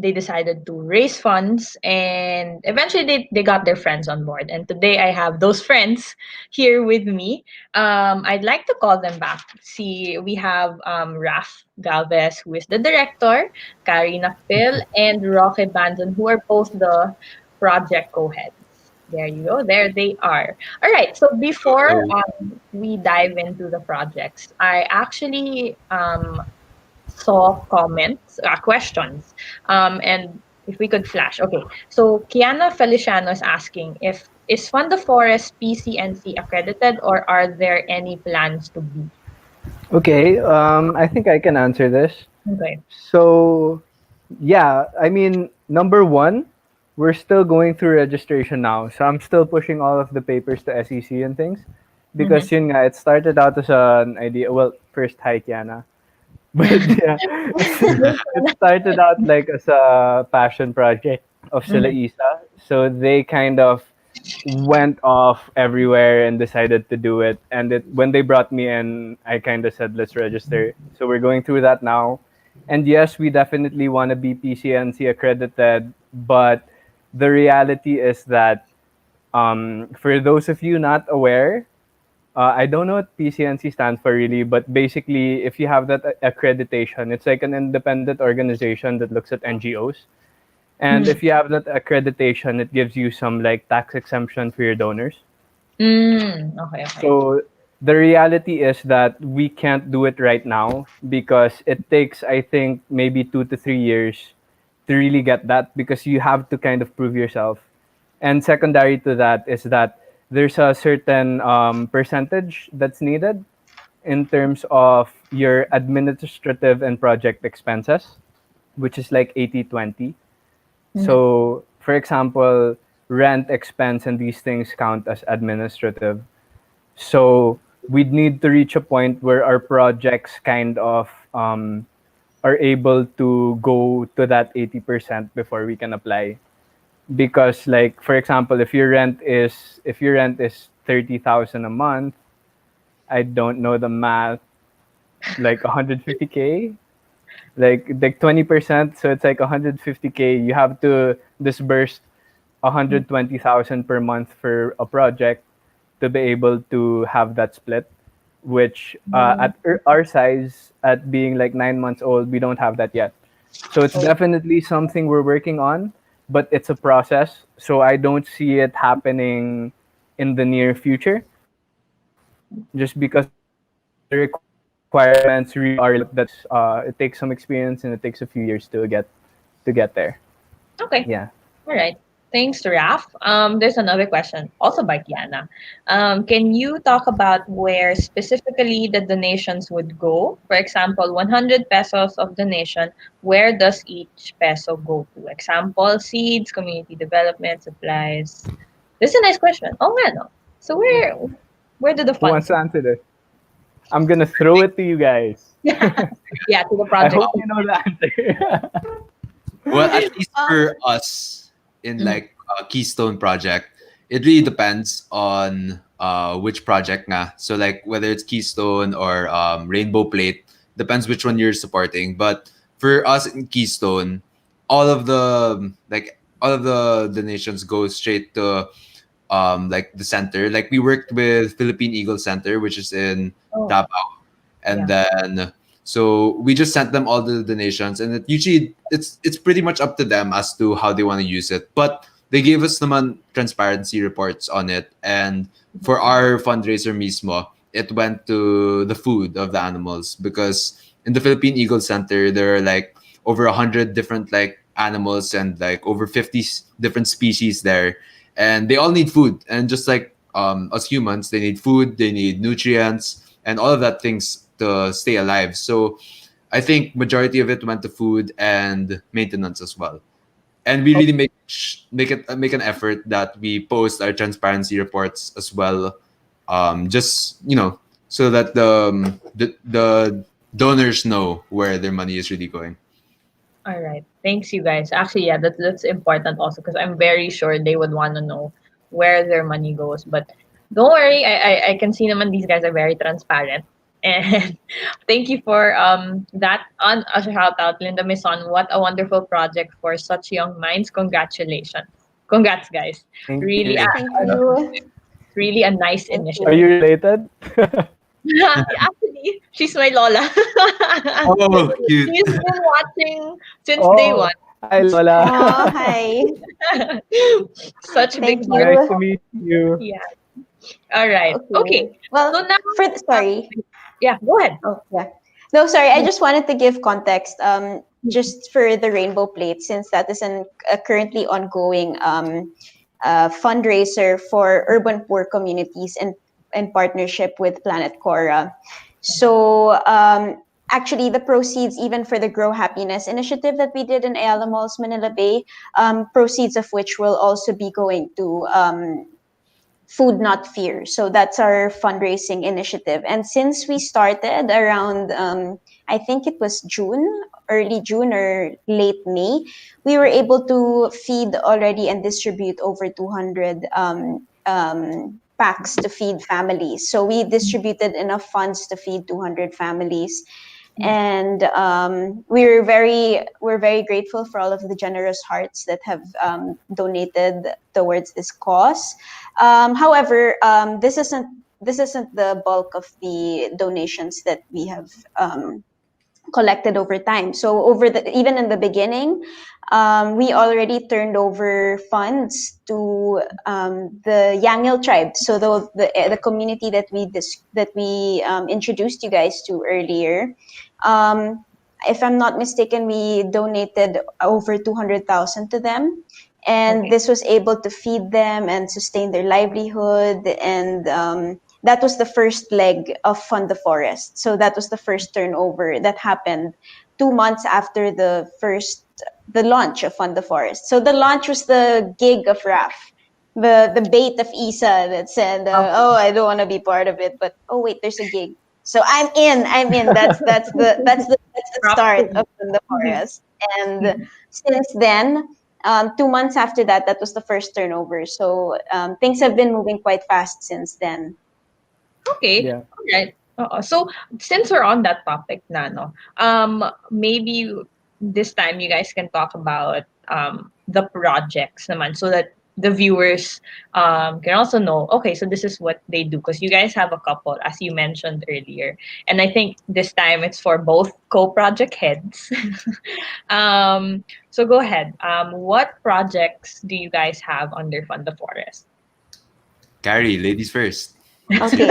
they decided to raise funds, and eventually they got their friends on board, and today I have those friends here with me. I'd like to call them back. See, we have Raf Galvez, who is the director, Karina Phil, and Roque Banzon, who are both the project co-heads. There you go. There they are. All right. So before we dive into the projects, I actually saw comments, questions, and if we could flash. Okay. So Kiana Feliciano is asking if is Fund the Forest PCNC accredited, or are there any plans to be? Okay, I think I can answer this. Okay. So, yeah, I mean, number one, we're still going through registration now. So I'm still pushing all of the papers to SEC and things. Because yun nga, it started out as an idea. Well, first, hi, Kiana. But yeah, it started out like as a passion project of Sila Isa. So they kind of went off everywhere and decided to do it. And when they brought me in, I kind of said, let's register. So we're going through that now. And yes, we definitely want to be PCNC accredited, but the reality is that for those of you not aware, I don't know what PCNC stands for really, but basically, if you have that accreditation, it's like an independent organization that looks at NGOs. And if you have that accreditation, it gives you some like tax exemption for your donors. Okay. So the reality is that we can't do it right now because it takes, I think, maybe 2 to 3 years to really get that, because you have to kind of prove yourself. And secondary to that is that there's a certain percentage that's needed in terms of your administrative and project expenses, which is like 80-20. So, for example, rent expense and these things count as administrative. So we'd need to reach a point where our projects kind of are able to go to that 80% before we can apply. Because like, for example, if your rent is 30,000 a month, I don't know the math, like 150K, like 20%, so it's like 150K. You have to disburse 120,000 per month for a project to be able to have that split, which at our size, at being like 9 months old, we don't have that yet. So it's definitely something we're working on, but it's a process. So I don't see it happening in the near future, just because the requirements are requirements really are that's it takes some experience and it takes a few years to get there. Okay. Yeah. All right. Thanks, Raf. There's another question, also by Kiana. Can you talk about where specifically the donations would go? For example, 100 pesos of donation, where does each peso go to? Example, seeds, community development, supplies. This is a nice question. Oh, man. No. So where do the Who funds wants to go? answer this? I'm gonna throw it to you guys. Yeah, to the I project. hope you know the answer. Well, at least Um, for us in Mhm. like Keystone project, it really depends on which project nga. So like whether it's Keystone or Rainbow Plate, depends which one you're supporting. But for us in Keystone, all of the donations go straight to like the center. Like we worked with Philippine Eagle Center, which is in Oh, Davao, and yeah. then so we just sent them all the donations, and it's pretty much up to them as to how they want to use it. But they gave us naman transparency reports on it, and for our fundraiser mismo, it went to the food of the animals because in the Philippine Eagle Center there are like over 100 different like animals and like over 50 different species there, and they all need food. And just like us humans, they need food, they need nutrients, and all of that things to stay alive. So I think majority of it went to food and maintenance as well. And we really make an effort that we post our transparency reports as well, just so that the donors know where their money is really going. All right. Thanks, you guys. Actually, yeah, that's important also because I'm very sure they would want to know where their money goes. But don't worry, I can see naman these guys are very transparent. And thank you for that on a shout out, Linda Mison. What a wonderful project for such young minds. Congratulations. Congrats, guys. Thank Really, you. thank you. really a nice Thank Are you. initiative. you related? Actually, she's my Lola. Oh, cute. She's been watching since day Oh, one. hi Lola. Oh, hi. Such big Thank heart. Nice to you. meet you. Yeah. All right. Okay. Okay. Well, So now, uh, sorry. yeah, go ahead. Oh, yeah. No, sorry. I just wanted to give context. Just for the Rainbow Plate, since that is a currently ongoing fundraiser for urban poor communities in partnership with Planet Cora. So actually, the proceeds, even for the Grow Happiness initiative that we did in Ayala Malls, Manila Bay, proceeds of which will also be going to Food Not Fear. So that's our fundraising initiative. And since we started around, I think it was June, early June or late May, we were able to feed already and distribute over 200 packs to feed families. So we distributed enough funds to feed 200 families, and we're very grateful for all of the generous hearts that have donated towards this cause. However, this isn't the bulk of the donations that we have collected over time. So even in the beginning, we already turned over funds to the Yangil tribe. So the community that we introduced you guys to earlier. Um, if I'm not mistaken, we donated over 200,000 to them. And Okay. this was able to feed them and sustain their livelihood. And that was the first leg of Fund the Forest. So that was the first turnover that happened 2 months after the launch of Fund the Forest. So the launch was the gig of Raf, the bait of Isa that said, "Oh, I don't want to be part of it," but oh wait, there's a gig. So I'm in. I'm in. That's the Props to start you. of Fund the Mhm. Forest. And since then, 2 months after that, that was the first turnover. So things have been moving quite fast since then. Okay. Yeah. All right. So since we're on that topic, Nano, maybe this time you guys can talk about the projects naman so that the viewers can also know, okay, so this is what they do because you guys have a couple, as you mentioned earlier. And I think this time it's for both co-project heads. So go ahead. What projects do you guys have under Fund the Forest? Carrie, ladies first. Okay,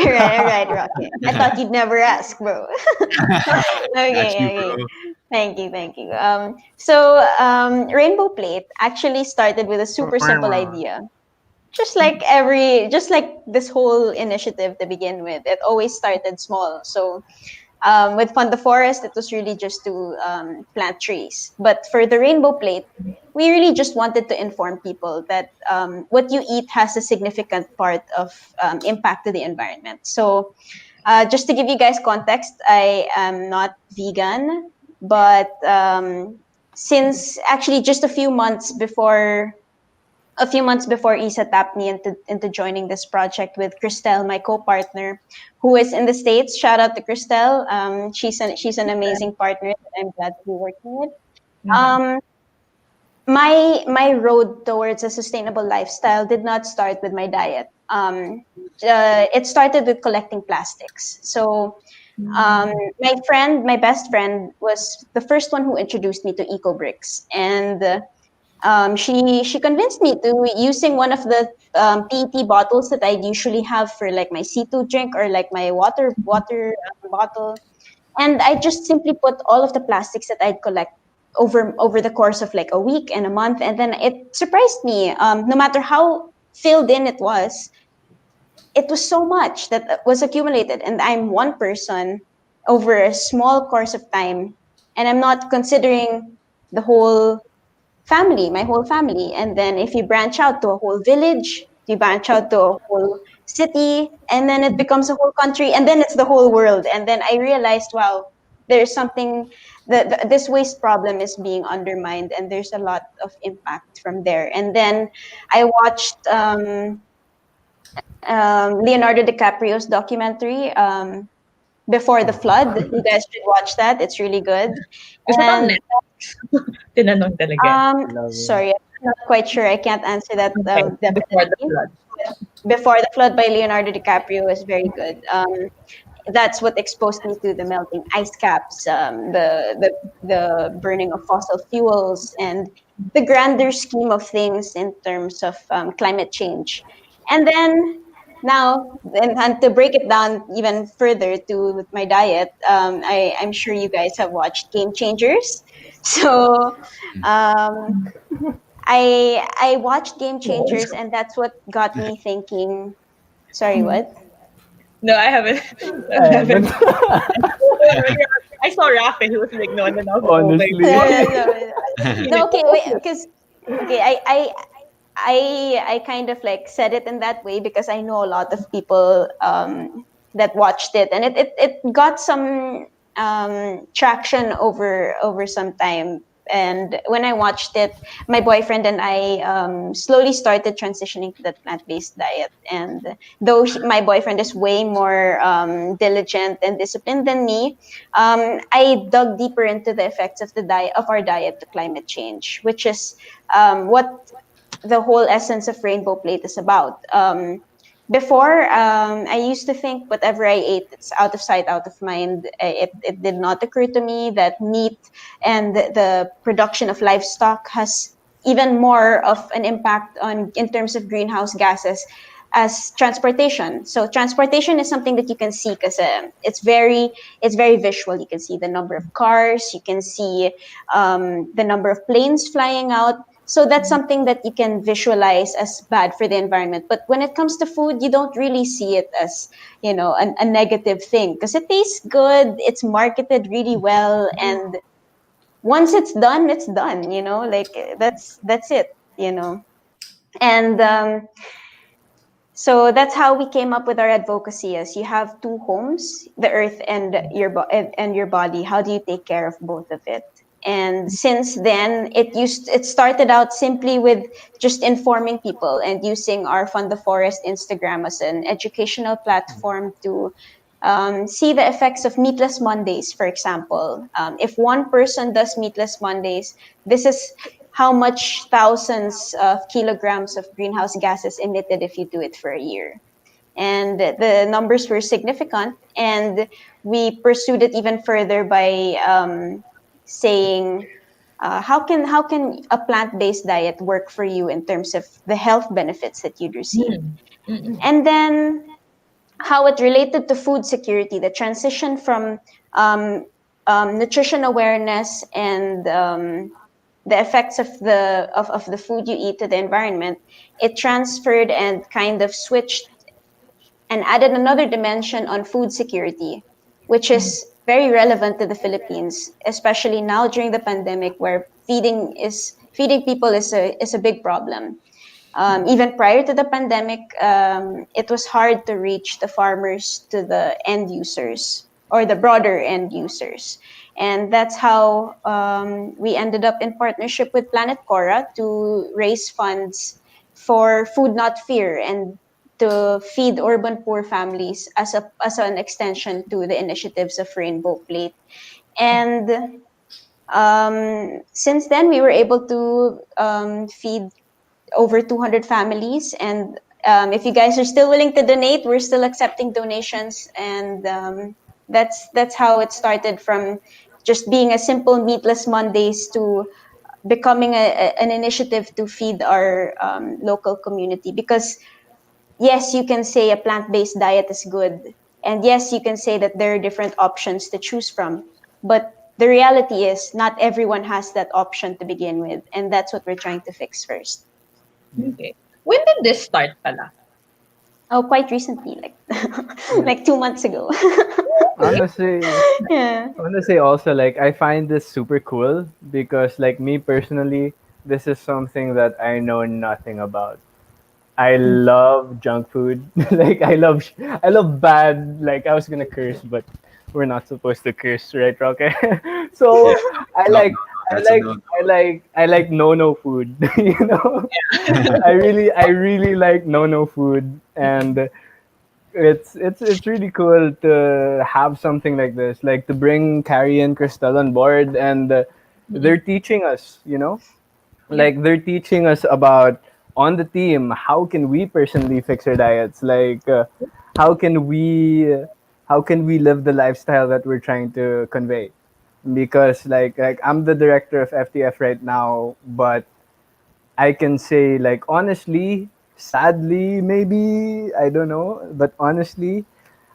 right, Rocky. I thought you'd never ask, bro. Got you, Okay. bro. Thank you. Rainbow Plate actually started with a super simple idea. Just like this whole initiative to begin with, it always started small. So with Fund the Forest, it was really just to plant trees. But for the Rainbow Plate, we really just wanted to inform people that what you eat has a significant part of impact to the environment. So just to give you guys context, I am not vegan, but since actually just a few months before Isa tapped me into joining this project with Christelle, my co-partner, who is in the States. Shout out to Christelle. She's an amazing partner that I'm glad to be working with. Mhm. Um, my road towards a sustainable lifestyle did not start with my diet. It started with collecting plastics. So my best friend, was the first one who introduced me to eco bricks, and she convinced me to using one of the PET bottles that I'd usually have for like my C2 drink or like my water bottle, and I just simply put all of the plastics that I'd collect over the course of like a week and a month, and then it surprised me. No matter how filled in it was so much that was accumulated, and I'm one person over a small course of time, and I'm not considering the whole family, my whole family. And then if you branch out to a whole village, you branch out to a whole city, and then it becomes a whole country, and then it's the whole world. And then I realized, wow, there's something that this waste problem is being undermined, and there's a lot of impact from there. And then I watched Leonardo DiCaprio's documentary, Before the Flood. You guys should watch that. It's really good. Is it on And Netflix? Tinanong talaga. Love it. sorry, I'm not quite sure. I can't answer that Okay. Before the definitely. flood. Before the Flood by Leonardo DiCaprio is very good. That's what exposed me to the melting ice caps, the burning of fossil fuels, and the grander scheme of things in terms of climate change. And then now, and to break it down even further to with my diet, I'm sure you guys have watched Game Changers. So um, I watched Game Changers, and that's what got me thinking. Sorry, what? No, I haven't. I I haven't. haven't. I saw Rafa. He was like, no, and then I was like, oh my Honestly. No, god. no, no, no. Okay, wait, because okay, I kind of like said it in that way because I know a lot of people that watched it, and it got some traction over some time. And when I watched it, my boyfriend and I slowly started transitioning to that plant-based diet. And though my boyfriend is way more diligent and disciplined than me, I dug deeper into the effects of our diet to climate change, which is what the whole essence of Rainbow Plate is about. Before, I used to think whatever I ate, it's out of sight, out of mind. It did not occur to me that meat and the production of livestock has even more of an impact on in terms of greenhouse gases as transportation. So transportation is something that you can see because it's very visual. You can see the number of cars, you can see the number of planes flying out. So that's something that you can visualize as bad for the environment. But when it comes to food, you don't really see it as, a negative thing because it tastes good, it's marketed really well, and once it's done, like that's it. And so that's how we came up with our advocacy. As you have two homes, the earth and and your body, how do you take care of both of it? And since then, it started out simply with just informing people and using our Fund the Forest Instagram as an educational platform to see the effects of meatless Mondays, for example. If one person does meatless Mondays, this is how much thousands of kilograms of greenhouse gases emitted if you do it for a year. And the numbers were significant, and we pursued it even further by saying, how can a plant-based diet work for you in terms of the health benefits that you'd receive? Mm. Mm-mm. And then how it related to food security, the transition from um, nutrition awareness and the effects of the food you eat to the environment. It transferred and kind of switched and added another dimension on food security, which is very relevant to the Philippines, especially now during the pandemic, where feeding people is a big problem. Even prior to the pandemic, it was hard to reach the farmers to the end users or the broader end users. And that's how we ended up in partnership with Planet Cora to raise funds for Food Not Fear and to feed urban poor families as an extension to the initiatives of Rainbow Plate. And since then, we were able to feed over 200 families. And if you guys are still willing to donate, we're still accepting donations. And that's how it started, from just being a simple meatless Mondays to becoming an initiative to feed our local community. Because yes, you can say a plant-based diet is good. And yes, you can say that there are different options to choose from. But the reality is not everyone has that option to begin with. And that's what we're trying to fix first. Okay. When did this start pala? Oh, quite recently, like like 2 months ago. Honestly, Yeah. I want to say also, like, I find this super cool because, like, me personally, this is something that I know nothing about. I love junk food. Like, I love bad. Like, I was gonna curse, but we're not supposed to curse, right, Roque? So I No, no, like, no, that's a no. I like no food. You know, I really like no food, and it's really cool to have something like this, like to bring Carrie and Crystal on board, and they're teaching us, you know, Yeah. like they're teaching us about on the team how can we personally fix our diets, like how can we how can we live the lifestyle that we're trying to convey, because like I'm the director of FTF right now, but I can say, like, honestly, sadly, maybe, I don't know, but honestly,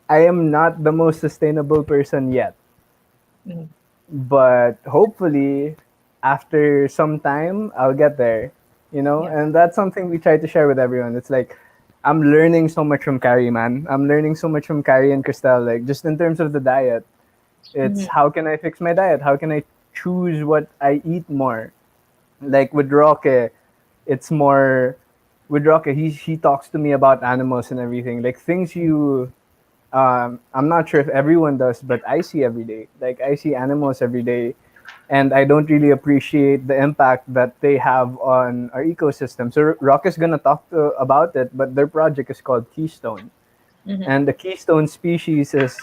I am not the most sustainable person yet. Mm. But hopefully, after some time, I'll get there, you know? Yeah. And that's something we try to share with everyone. It's like, I'm learning so much from Carrie, man. I'm learning so much from Carrie and Christelle, like, just in terms of the diet. It's Mhm. how can I fix my diet? How can I choose what I eat more? Like with Roque, it's more with Roque. He talks to me about animals and everything, like things you. I'm not sure if everyone does, but I see every day. Like I see animals every day, and I don't really appreciate the impact that they have on our ecosystem. So Rock is gonna about it, but their project is called Keystone, Mhm. and the keystone species is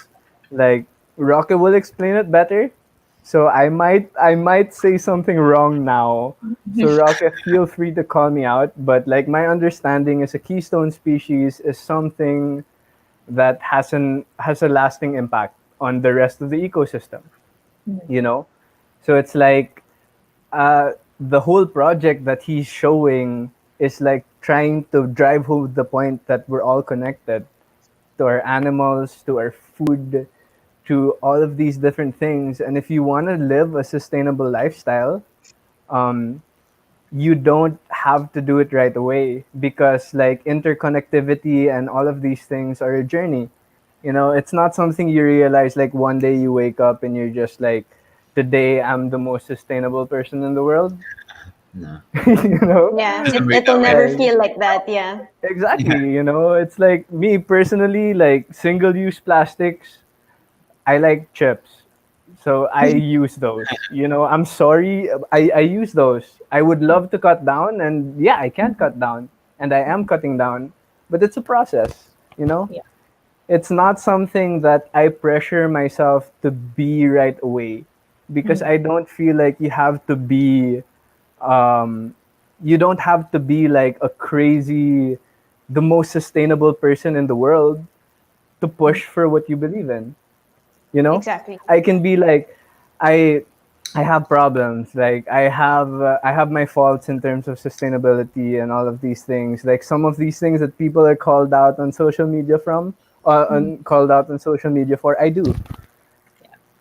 like Rocket will explain it better. So I might say something wrong now. So Rocket, feel free to call me out. But like my understanding is a keystone species is something that has a lasting impact on the rest of the ecosystem. Mhm. You know, so it's like the whole project that he's showing is like trying to drive home the point that we're all connected to our animals, to our food, to all of these different things. And if you want to live a sustainable lifestyle, um, you don't have to do it right away, because like interconnectivity and all of these things are a journey. You know, it's not something you realize like one day you wake up and you're just like, today I'm the most sustainable person in the world. No. You know, Yeah. Doesn't work It'll that way. never like feel like that. Yeah. exactly, Yeah. you know, it's like me personally, like single use plastics, I like chips. So I use those. You know, I'm sorry. I use those. I would love to cut down, and yeah, I can cut down. And I am cutting down. But it's a process, you know? Yeah. It's not something that I pressure myself to be right away, because Mhm. I don't feel like um, you don't have to be like a crazy, the most sustainable person in the world to push for what you believe in, you know. Exactly. I can be like, i I have problems, like I have my faults in terms of sustainability and all of these things, like some of these things that people are called out on social media from called out on social media for, I do.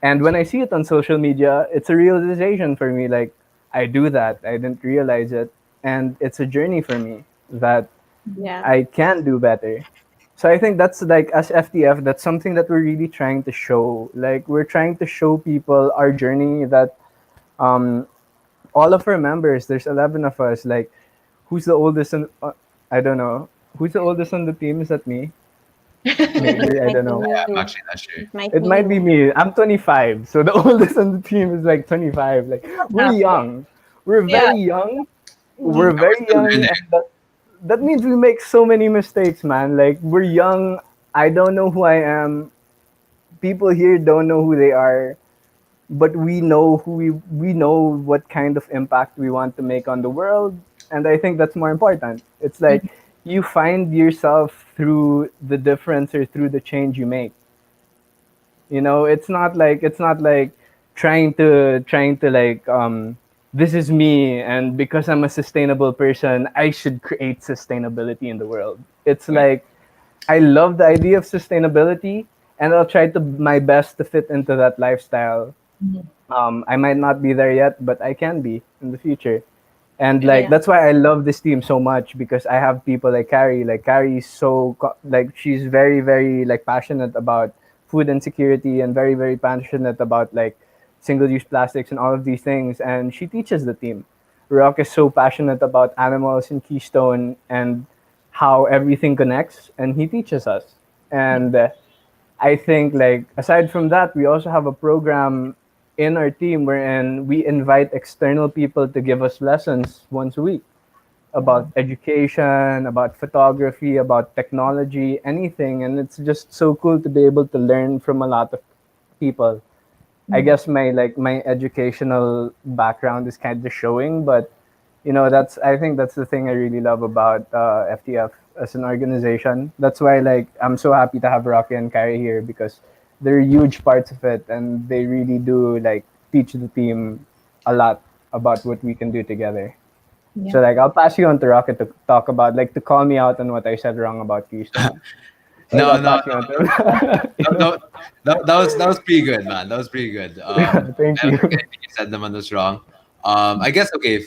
And when I see it on social media, it's a realization for me. Like, I do that. I didn't realize it, and it's a journey for me that Yeah. I can do better. So I think that's like, as FTF, that's something that we're really trying to show. Like, we're trying to show people our journey, that um all of our members, there's 11 of us. Like, who's the oldest? I don't know. Who's the oldest on the team? Is that me? Maybe, It I might don't be know. Yeah, I'm you. actually not sure. It might It be might be you. me. I'm 25, so the oldest on the team is like 25. Like, we're young. We're Yeah. very young. Mhm. We're And we're very still young, learning. and that means we make so many mistakes, man. Like, we're young. I don't know who I am. People here don't know who they are, but we know we know what kind of impact we want to make on the world, and I think that's more important. It's like you find yourself through the difference or through the change you make. It's not like trying to like, this is me, and because I'm a sustainable person, I should create sustainability in the world. It's Yeah. like, I love the idea of sustainability, and I'll try to my best to fit into that lifestyle. I might not be there yet, but I can be in the future. And like, Yeah. that's why I love this team so much, because I have people like Carrie. Like, Carrie is like, she's very, very like passionate about food insecurity, and very, very passionate about like single-use plastics and all of these things, and she teaches the team. Rock is so passionate about animals and Keystone and how everything connects, and he teaches us. And I think, like, aside from that, we also have a program in our team wherein we invite external people to give us lessons once a week about education, about photography, about technology, anything. And it's just so cool to be able to learn from a lot of people. I guess my educational background is kind of showing, but that's I think that's the thing I really love about FTF as an organization. That's why, like, I'm so happy to have Rocky and Carrie here, because they're huge parts of it, and they really do like teach the team a lot about what we can do together. So, like, I'll pass you on to Rocket to talk about, like, to call me out on what I said wrong about Keystone. Like, No, I'll no, pass you on to him. no, that was pretty good, man. That was pretty good. Thank I don't you. think anything you said naman was wrong. I guess, okay,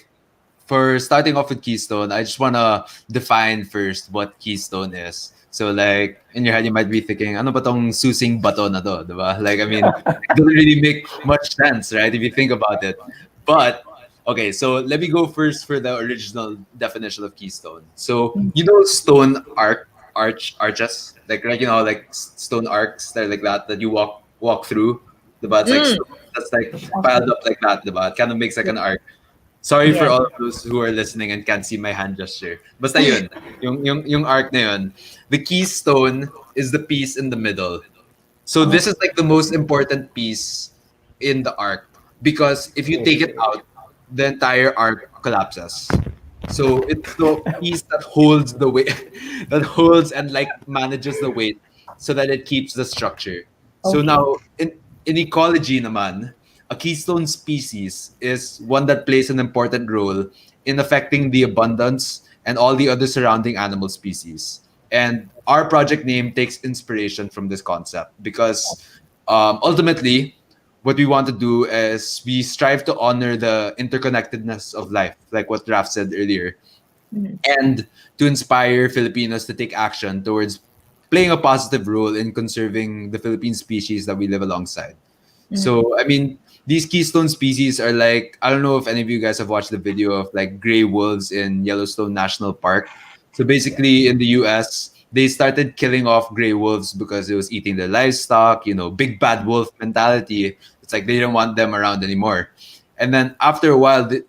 for starting off with Keystone, I just wanna define first what Keystone is. So, like, in your head, you might be thinking, ano ba tong susing bato na to, diba? Like, I mean, it doesn't really make much sense, right? If you think about it. But okay, so let me go first for the original definition of Keystone. So, stone arches, like, right, like stone arcs that are like that you walk through. Diba? It's like Mm. stone that's like piled up like that. Diba? It kind of makes like an arc. Sorry for Yes. all of those who are listening and can't see my hand gesture. Basta yun, yung arc na yun. The keystone is the piece in the middle. So this is like the most important piece in the arc, because if you take it out, the entire arc collapses. So it's the piece that holds the weight, that holds and like manages the weight, so that it keeps the structure. So Okay. now in ecology naman, a keystone species is one that plays an important role in affecting the abundance and all the other surrounding animal species. And our project name takes inspiration from this concept, because ultimately, what we want to do is we strive to honor the interconnectedness of life, like what Raf said earlier, and to inspire Filipinos to take action towards playing a positive role in conserving the Philippine species that we live alongside. So, I mean, these keystone species are like, I don't know if any of you guys have watched the video of like gray wolves in Yellowstone National Park. So basically, in the US, they started killing off gray wolves because it was eating their livestock, big bad wolf mentality. It's like they didn't want them around anymore. And then after a while, the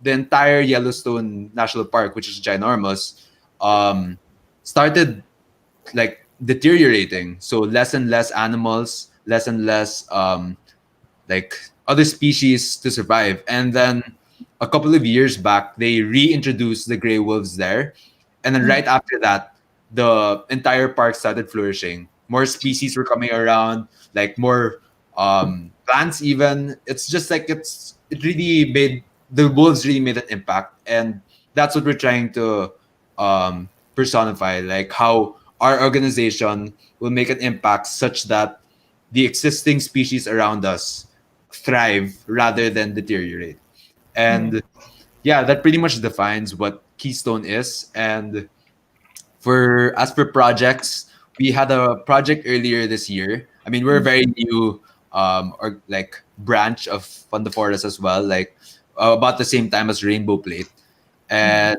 entire Yellowstone National Park, which is ginormous, started like deteriorating. So less and less animals, less and less like other species to survive. And then a couple of years back, they reintroduced the gray wolves there. And then right after that, the entire park started flourishing. More species were coming around, like more plants even. It's just like it really made the wolves really made an impact. And that's what we're trying to personify, like how our organization will make an impact such that the existing species around us thrive rather than deteriorate. And yeah, that pretty much defines what Keystone is. And for as for projects, we had a project earlier this year. I mean, we're a very new or like branch of Fund the Forest as well, like about the same time as Rainbow Plate. And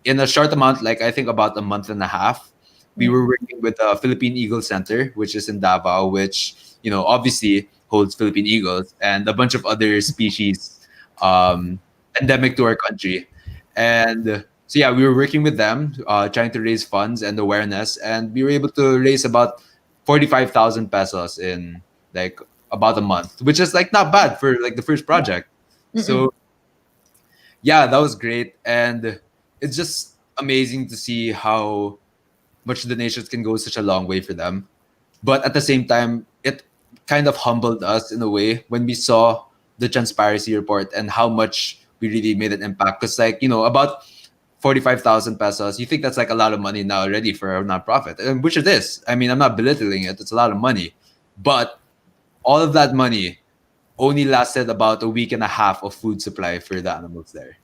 in a short amount, like I think about a month and a half, we were working with the Philippine Eagle Center, which is in Davao, which obviously holds Philippine eagles and a bunch of other species endemic to our country. And so yeah, we were working with them, trying to raise funds and awareness, and we were able to raise about 45,000 pesos in like about a month, which is like not bad for like the first project. So yeah, that was great, and it's just amazing to see how much donations can go such a long way for them. But at the same time, it kind of humbled us in a way when we saw the transparency report and how much we really made an impact. Because like about 45,000 pesos, you think that's like a lot of money now already for a nonprofit, and which it is. I mean, I'm not belittling it; it's a lot of money, but all of that money only lasted about a week and a half of food supply for the animals there.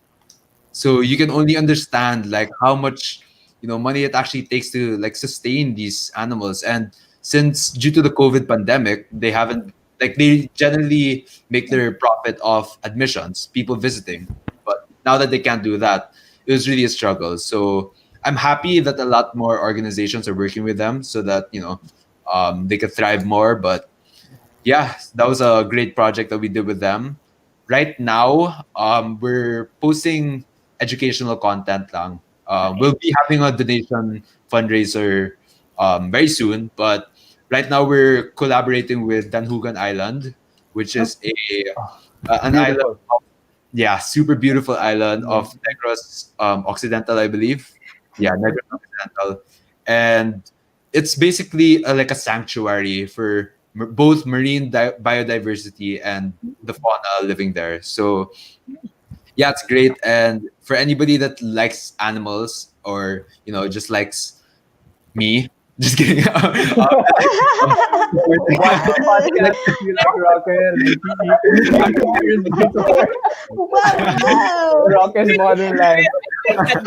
So you can only understand like how much money it actually takes to like sustain these animals. And since due to the COVID pandemic, they haven't like they generally make their profit off admissions, people visiting. But now that they can't do that, it was really a struggle. So I'm happy that a lot more organizations are working with them so that they could thrive more. But yeah, that was a great project that we did with them. Right now, we're posting educational content lang. We'll be having a donation fundraiser very soon, but right now we're collaborating with Danhugan Island, which is an island, Beautiful. yeah, super beautiful island of Negros Occidental, I believe. Yeah, Negros Occidental, and it's basically like a sanctuary for both marine biodiversity and the fauna living there. So yeah, it's great. And for anybody that likes animals or just likes me, just kidding. Watch the podcast if you like Wow. Rocker's modern life. Alright.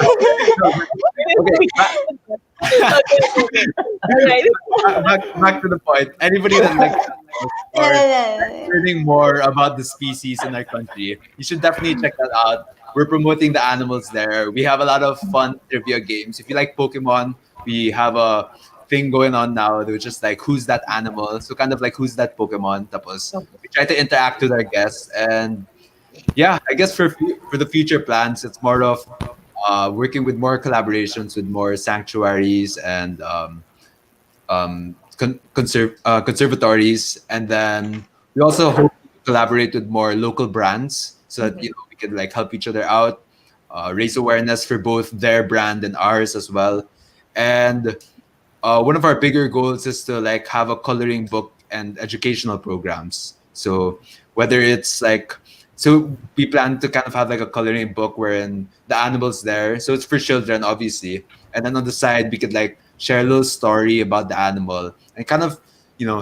Back to the point. Anybody that likes animals No, or no, no. learning more about the species in our country, you should definitely check that out. We're promoting the animals there. We have a lot of fun trivia games. If you like Pokemon, we have a thing going on now, which is like who's that animal? So kind of like who's that Pokemon? Tapos we try to interact with our guests, and yeah, I guess for the future plans, it's more of working with more collaborations with more sanctuaries and conservatories, and then we also hope to collaborate with more local brands so that we can like help each other out, raise awareness for both their brand and ours as well. And one of our bigger goals is to like have a coloring book and educational programs. So whether it's like so we plan to kind of have like a coloring book wherein the animals there. So it's for children, obviously. And then on the side we could like share a little story about the animal and kind of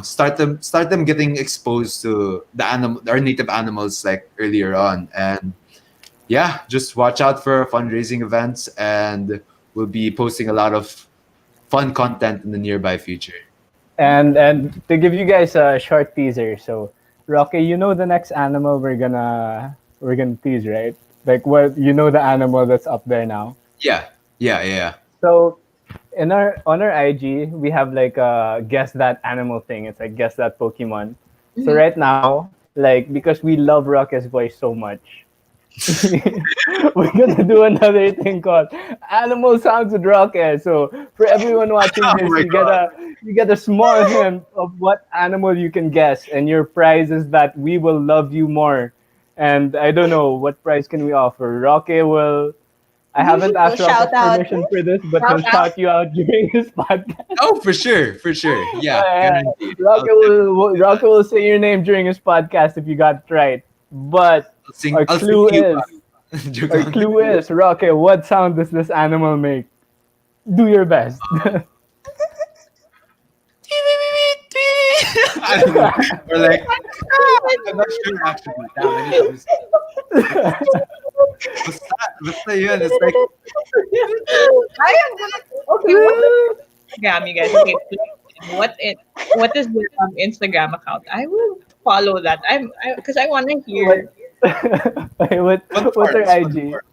start them getting exposed to the animal our native animals like earlier on. And yeah, just watch out for fundraising events, and we'll be posting a lot of fun content in the nearby future. And to give you guys a short teaser, so Rocky, you know the next animal we're gonna tease, right? Like what the animal that's up there now. Yeah. So on our IG, we have like a guess that animal thing. It's like guess that Pokemon. So right now, like because we love Rocky's voice so much, we're gonna do another thing called Animal Sounds with Rocky. So for everyone watching Oh this, my you get a small hint of what animal you can guess, and your prize is that we will love you more. And I don't know what prize can we offer. Rocky will. I haven't asked We'll Rocky's shout out. permission for this, but he'll Shout out. shout you out during his podcast. Oh, for sure. Yeah, guaranteed. Rocky will say your name during his podcast if you got it right. But our I'll clue sing you. is Joke our lang. clue is Rocky. What sound does this animal make? Do your best. Or like, I'm not sure actually. Damn, I need to do basta yun. It's like, I am gonna. Okay, what is Instagram, you guys? Okay, what is your Instagram account? I will follow that. Because I want to what? hear Wait, fun what's her forest, fun IG? forest.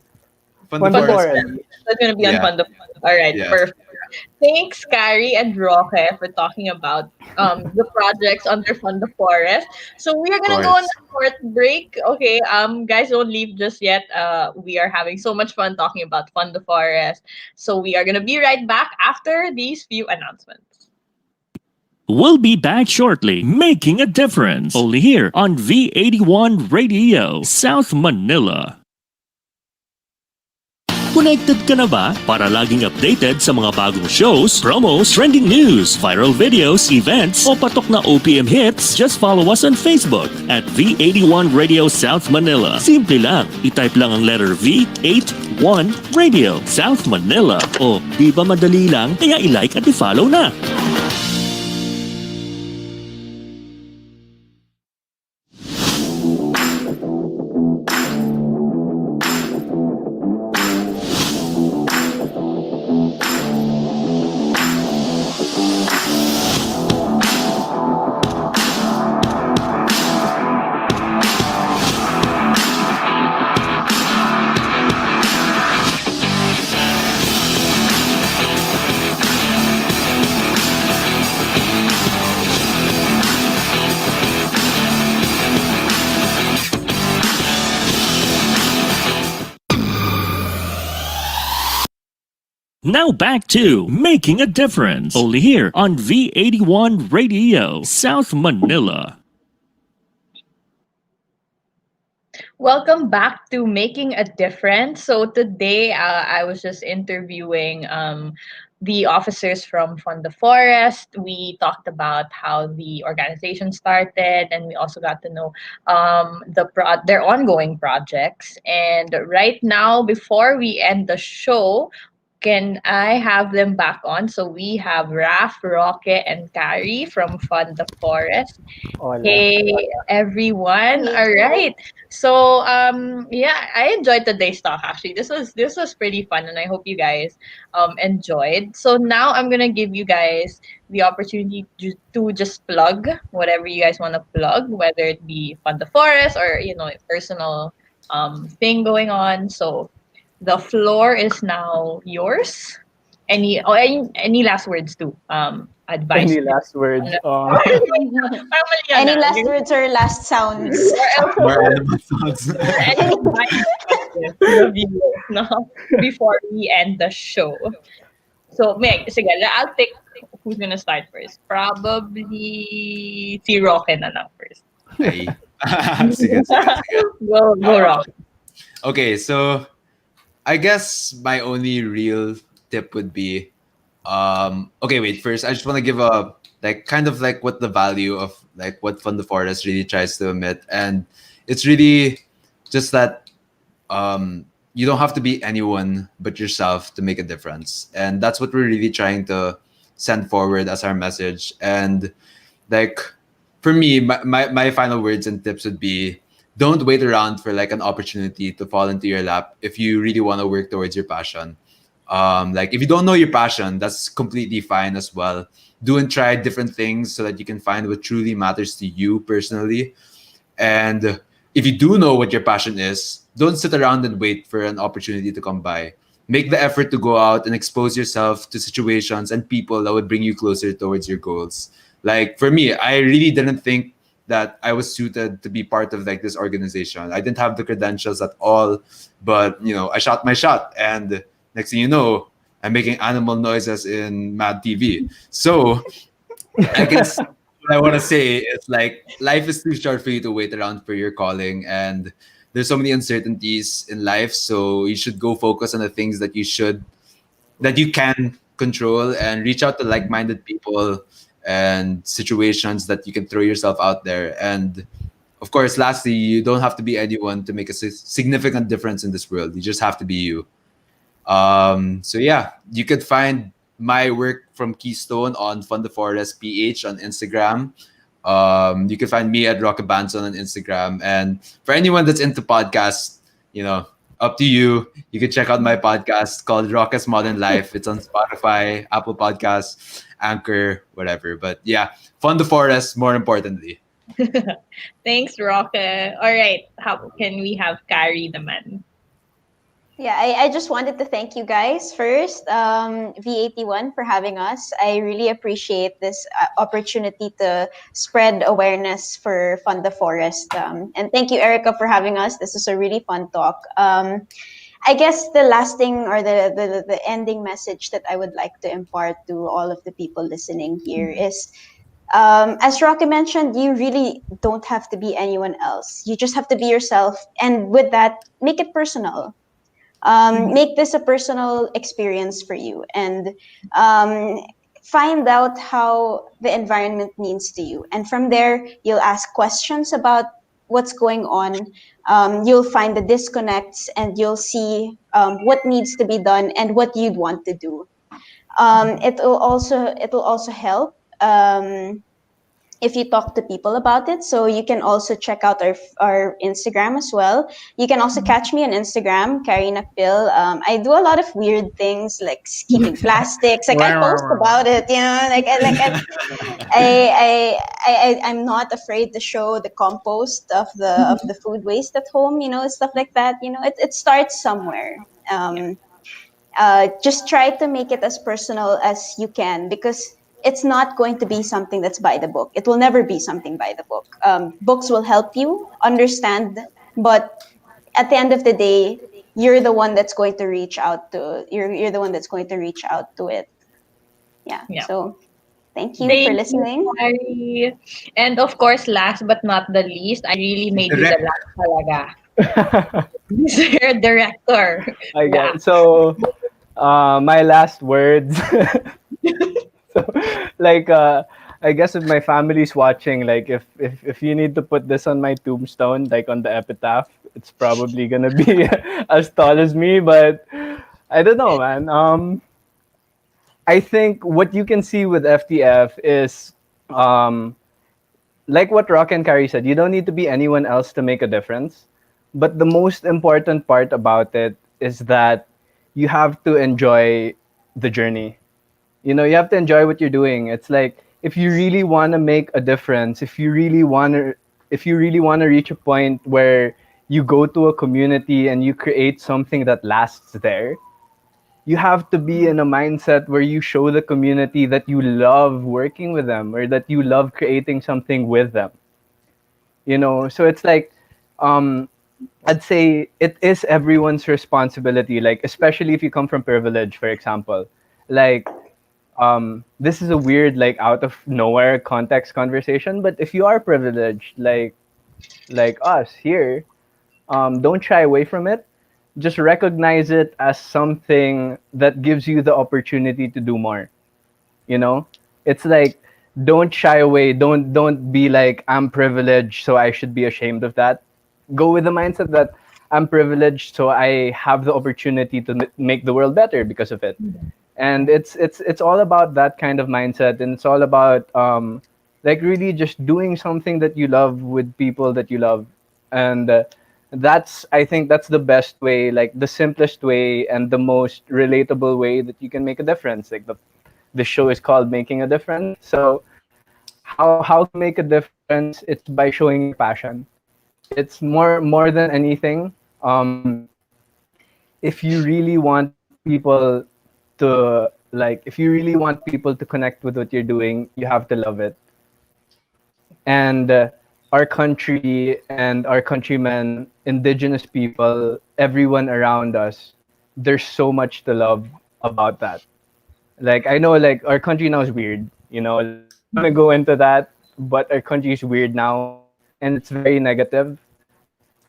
Fun Fun the the Fun the forest. Forest. Forest. That's gonna be on Yeah, Fun the Forest. All right, yeah. perfect. Thanks, Carrie and Roque, for talking about the projects under Fund the Forest. So we are Of gonna go on course. a short break. Okay, guys, don't leave just yet. We are having so much fun talking about Fund the Forest. So we are gonna be right back after these few announcements. We'll be back shortly, making a difference. Only here on V81 Radio, South Manila. Connected ka na ba para laging updated sa mga bagong shows, promos, trending news, viral videos, events, o patok na OPM hits? Just follow us on Facebook at V81 Radio South Manila. Simple lang, itype lang ang letter V81 Radio South Manila. O di ba madali lang? Kaya i-like at i-follow na. Now back to Making a Difference, only here on V81 Radio, South Manila. Welcome back to Making a Difference. So today, I was just interviewing the officers from Fund the Forest. We talked about how the organization started, and we also got to know their ongoing projects. And right now, before we end the show, can I have them back on? So we have Raf, Rocket, and Carrie from Fund the Forest. Hola. Hey everyone. Hey. All right. So yeah, I enjoyed today's talk actually. This was pretty fun and I hope you guys enjoyed. So now I'm going to give you guys the opportunity to just plug whatever you guys want to plug, whether it be Fund the Forest or personal thing going on. So the floor is now yours. Any last words too? Advice. Any last words? Parang mali yan, Any ah. last words or last sounds? More animal sounds. Any advice to the viewers, no? Before we end the show. So, Meg, sige, I'll take who's gonna start first. Probably si Roque na lang first. Ay. Sige, sige, sige. Go Roque. Okay, so I guess my only real tip would be okay, wait, first I just want to give a kind of like what the value of like what Fund the Forest really tries to emit. And it's really just that you don't have to be anyone but yourself to make a difference. And that's what we're really trying to send forward as our message. And like for me, my final words and tips would be don't wait around for like an opportunity to fall into your lap if you really want to work towards your passion. Like if you don't know your passion, that's completely fine as well. Do and try different things so that you can find what truly matters to you personally. And if you do know what your passion is, don't sit around and wait for an opportunity to come by. Make the effort to go out and expose yourself to situations and people that would bring you closer towards your goals. Like for me, I really didn't think that I was suited to be part of like this organization. I didn't have the credentials at all, but I shot my shot, and next thing you know, I'm making animal noises in Mad TV. So I guess what I want to say is like life is too short for you to wait around for your calling, and there's so many uncertainties in life. So you should go focus on the things that you can control, and reach out to like-minded people and situations that you can throw yourself out there. And of course, lastly, you don't have to be anyone to make a significant difference in this world. You just have to be you. So yeah, you could find my work from Keystone on Fund the Forest PH on Instagram. You can find me at Rocket Banson on Instagram. And for anyone that's into podcasts, you know, up to you. You can check out my podcast called Rocket's Modern Life. It's on Spotify, Apple Podcasts, Anchor, whatever. But yeah, fund the forest, more importantly. Thanks, Roque. All right, how can we have Carrie the man? Yeah, I just wanted to thank you guys first, V81, for having us. I really appreciate this opportunity to spread awareness for Fund the Forest. And thank you, Erica, for having us. This is a really fun talk. I guess the last thing or the ending message that I would like to impart to all of the people listening here is, as Rocky mentioned, you really don't have to be anyone else. You just have to be yourself. And with that, make it personal. Make this a personal experience for you, and find out how the environment means to you. And from there, you'll ask questions about what's going on. You'll find the disconnects, and you'll see what needs to be done and what you'd want to do. It will also help. If you talk to people about it. So you can also check out our Instagram as well. You can also catch me on Instagram, Karina Pill. I do a lot of weird things like keeping plastics. Like I post about it, I'm not afraid to show the compost of the food waste at home. Stuff like that. It starts somewhere. Just try to make it as personal as you can, because it's not going to be something that's by the book. It will never be something by the book. Books will help you understand, but at the end of the day, you're the one that's going to reach out to you're the one that's going to reach out to it. Yeah. Yeah. So thank you for Thank you, listening. Carrie. And of course, last but not the least, I really made you the Direct. last talaga. Mr. Director. I Yeah. guess. So, my last words. So, like, I guess if my family's watching, like, if you need to put this on my tombstone, like on the epitaph, it's probably gonna be as tall as me. But I don't know, man. I think what you can see with FTF is, um, like what Rock and Carrie said, you don't need to be anyone else to make a difference. But the most important part about it is that you have to enjoy the journey. You have to enjoy what you're doing. It's like, if you really want to make a difference, if you really want to reach a point where you go to a community and you create something that lasts there, you have to be in a mindset where you show the community that you love working with them, or that you love creating something with them. So it's like, um I'd say it is everyone's responsibility, like, especially if you come from privilege, for example. Like, this is a weird, like, out of nowhere context conversation, but if you are privileged, like us here, don't shy away from it. Just recognize it as something that gives you the opportunity to do more. you know it's like, don't shy away. Don't be like, I'm privileged, so I should be ashamed of that. Go with the mindset that I'm privileged, so I have the opportunity to make the world better because of it. And it's all about that kind of mindset, and it's all about, like, really just doing something that you love with people that you love. And that's I think that's the best way, like the simplest way and the most relatable way that you can make a difference. Like, the show is called Making a Difference. So how can you make a difference? It's by showing your passion. It's more than anything. If you really want people if you really want people to connect with what you're doing, you have to love it. And our country and our countrymen, indigenous people, everyone around us, there's so much to love about that. Like, I know, like, our country now is weird. Like, I don't want to go into that, but our country is weird now, and it's very negative.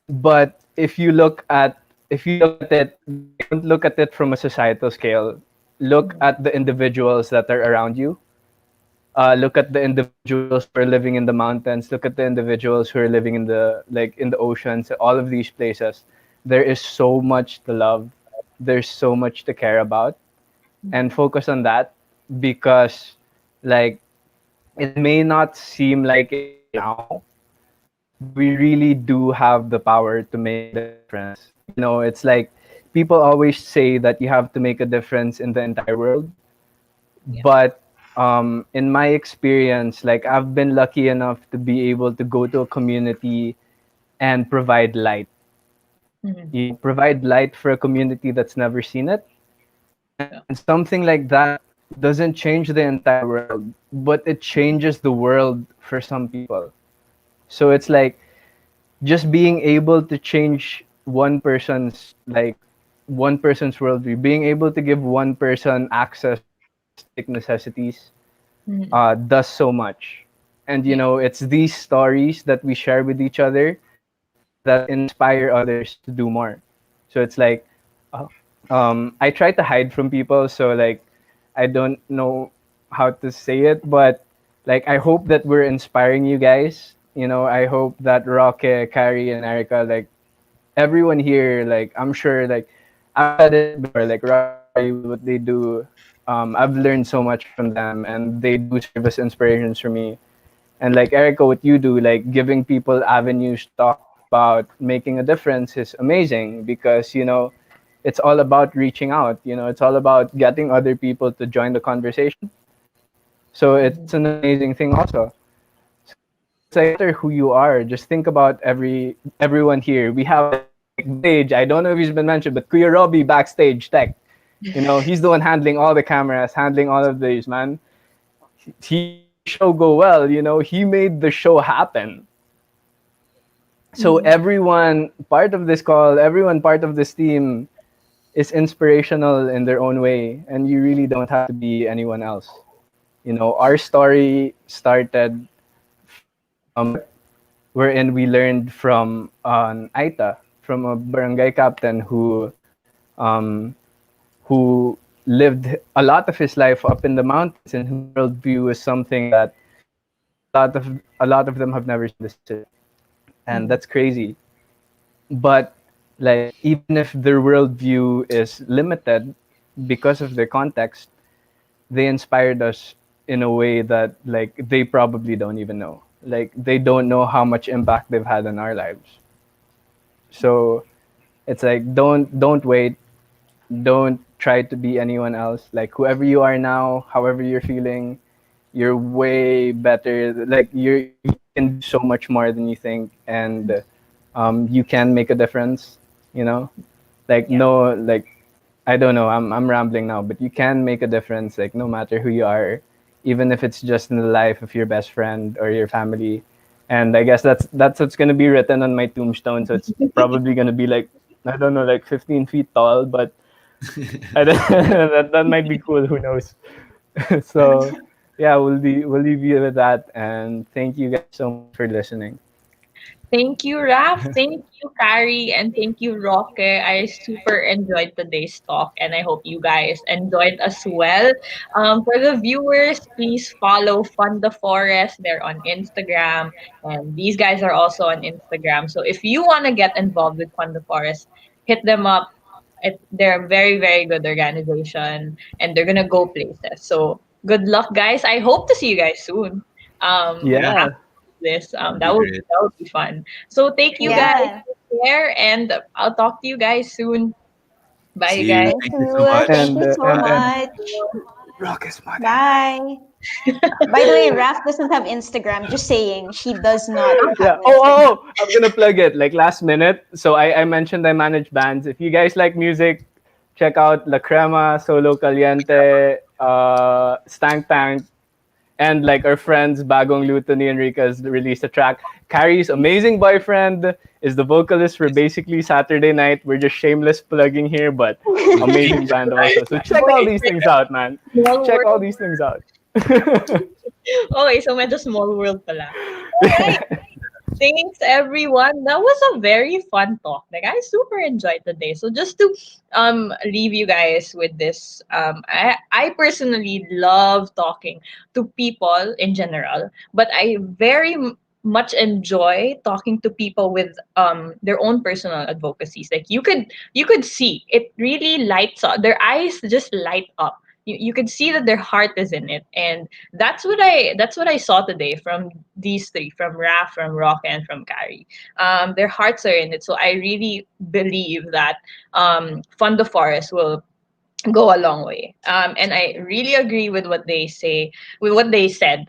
But if you look at it, like, don't look at it from a societal scale. Look at the individuals that are around you. Look at the individuals who are living in the mountains. Look at the individuals who are living in the oceans. All of these places, there is so much to love. There's so much to care about, and focus on that. Because, like, it may not seem like it right now, but we really do have the power to make a difference. You know, it's like people always say that you have to make a difference in the entire world, Yeah. but in my experience, like I've been lucky enough to be able to go to a community and provide light. Mhm. You know, provide light for a community that's never seen it. Yeah. And something like that doesn't change the entire world, but it changes the world for some people. So it's like just being able to change one person's worldview, being able to give one person access to basic necessities, Mhm. does so much. And you Yeah. know, it's these stories that we share with each other that inspire others to do more. So it's like, uh, I try to hide from people, so like, I don't know how to say it, but like, I hope that we're inspiring you guys. You know, I hope that Roque, Carrie, and Erica, like everyone here, like I'm sure, like I've said it before, like Rocky and Carrie with what they do, I've learned so much from them, and they do serve as inspirations for me. And like Erica, what you do, like giving people avenues to talk about making a difference is amazing because you know it's all about reaching out. You know, it's all about getting other people to join the conversation. So it's Mhm. an amazing thing also. So it's like no matter who you are, just think about everyone here. We have like backstage. I don't know if he's been mentioned, but Kuya Robbie backstage tech. You know, he's the one handling all the cameras, handling all of these, man. He made the show go well. You know, he made the show happen. So Mhm. everyone part of this call, everyone part of this team is inspirational in their own way, and you really don't have to be anyone else. You know, our story started from wherein we learned from an Aita, from a barangay captain um, who lived a lot of his life up in the mountains and whose worldview is something that a lot of them have never seen in the city, and Mhm. that's crazy. But like even if their worldview is limited because of their context, they inspired us in a way that like they probably don't even know. Like they don't know how much impact they've had on our lives. So it's like don't wait, don't try to be anyone else. Like whoever you are now, however you're feeling, you're way better. Like you can do so much more than you think, and you can make a difference. You know, like Yeah. no, like I don't know. I'm rambling now, but you can make a difference. Like no matter who you are, even if it's just in the life of your best friend or your family. And I guess that's what's gonna be written on my tombstone. So it's probably gonna be like I don't know, like 15 feet tall, but I don't, that might be cool. Who knows? So yeah, we'll leave you with that, and thank you guys so much for listening. Thank you, Raf. Thank you, Carrie. And thank you, Roque. I super enjoyed today's talk, and I hope you guys enjoyed as well. For the viewers, please follow Fund the Forest. They're on Instagram, and these guys are also on Instagram. So if you want to get involved with Fund the Forest, hit them up. They're a very, very good organization, and they're going to go places. So good luck, guys. I hope to see you guys soon. Yeah. After this. That'd be That would great. that would be fun. So take you guys Yeah. care, and I'll talk to you guys soon. Bye, See you. guys. Thank Thank you so you. much. Thank And you so and much. rock is money. Bye. By the way, Raf doesn't have Instagram. Just saying, she does not have Yeah. an Oh, Instagram. I'm gonna plug it like last minute. So I mentioned I manage bands. If you guys like music, check out La Crema, Solo Caliente, Stank Tank, and like our friends Bagong Luton and Enrica has released a track. Carrie's amazing boyfriend is the vocalist for basically Saturday Night. We're just shameless plugging here, but amazing band also. So check all these things out, man. Small Check all world. these things out. Okay, so medyo small world pala. Alright. Thanks, everyone. That was a very fun talk. Like I super enjoyed the day. So just to leave you guys with this, I personally love talking to people in general, but I very much enjoy talking to people with their own personal advocacies. Like you could see it really lights up. Their eyes just light up. you could see that their heart is in it, and that's what I saw today from these three, from Raf, from Rock, and from Carrie. Their hearts are in it, so I really believe that Fund the Forest will go a long way. And I really agree with what they say, with what they said.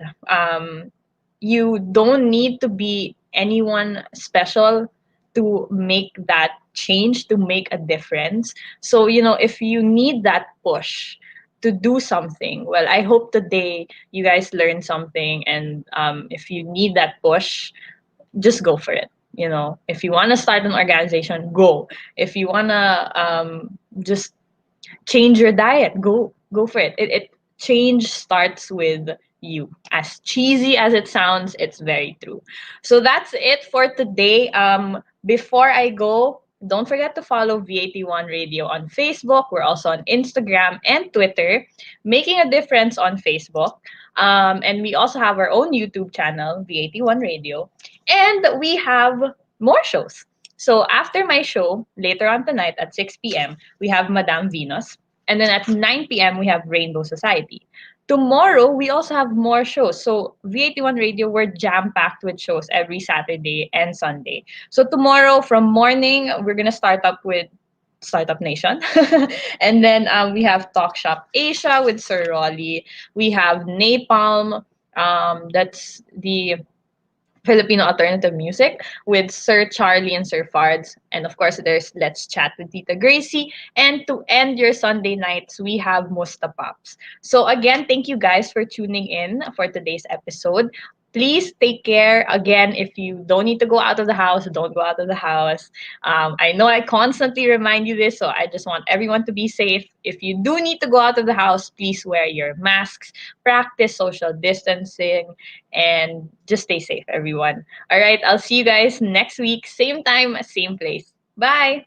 You don't need to be anyone special to make that change, to make a difference. So, if you need that push to do something, well, I hope today you guys learn something. And if you need that push, just go for it. If you want to start an organization, go. If you want to just change your diet, go for it. It change starts with you. As cheesy as it sounds, it's very true. So that's it for today. Before I go, don't forget to follow V81 Radio on Facebook. We're also on Instagram and Twitter, Making a Difference on Facebook. And we also have our own YouTube channel, V81 Radio. And we have more shows. So after my show, later on tonight at 6 p.m., we have Madame Venus. And then at 9 p.m., we have Rainbow Society. Tomorrow, we also have more shows. So V81 Radio, we're jam-packed with shows every Saturday and Sunday. So tomorrow, from morning, we're going to start up with Startup Nation. And then we have Talk Shop Asia with Sir Rolly. We have Napalm. That's the Filipino alternative music with Sir Charlie and Sir Fards. And of course, there's Let's Chat with Tita Gracie. And to end your Sunday nights, we have Musta Pops. So again, thank you guys for tuning in for today's episode. Please take care. Again, if you don't need to go out of the house, don't go out of the house. I know I constantly remind you this, so I just want everyone to be safe. If you do need to go out of the house, please wear your masks, practice social distancing, and just stay safe, everyone. All right, I'll see you guys next week, same time, same place. Bye.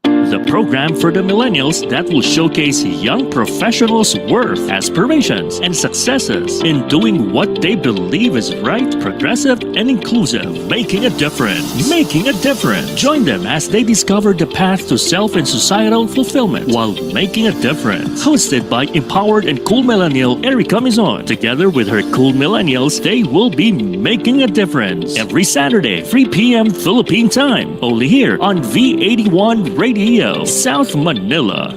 The program for the millennials that will showcase young professionals' worth, aspirations, and successes in doing what they believe is right, progressive, and inclusive. Making a difference. Making a difference. Join them as they discover the path to self and societal fulfillment while making a difference. Hosted by empowered and cool millennial Erika Mison. Together with her cool millennials, they will be making a difference. Every Saturday, 3 p.m. Philippine time. Only here on V81 Radio. South Manila.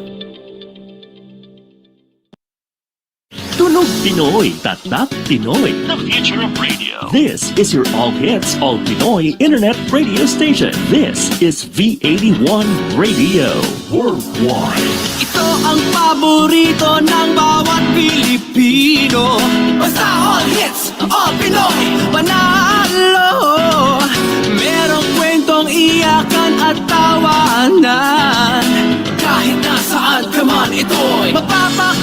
Tunog Pinoy, Tatak Pinoy, the future of radio. This is your all hits, all Pinoy internet radio station. This is V81 Radio Worldwide. Ito ang paborito ng bawat Pilipino. Basta all hits, all Pinoy, panalo. Merong kwentong iyakan at tawanan. Kahit nasaan ka man, ito'y mapapak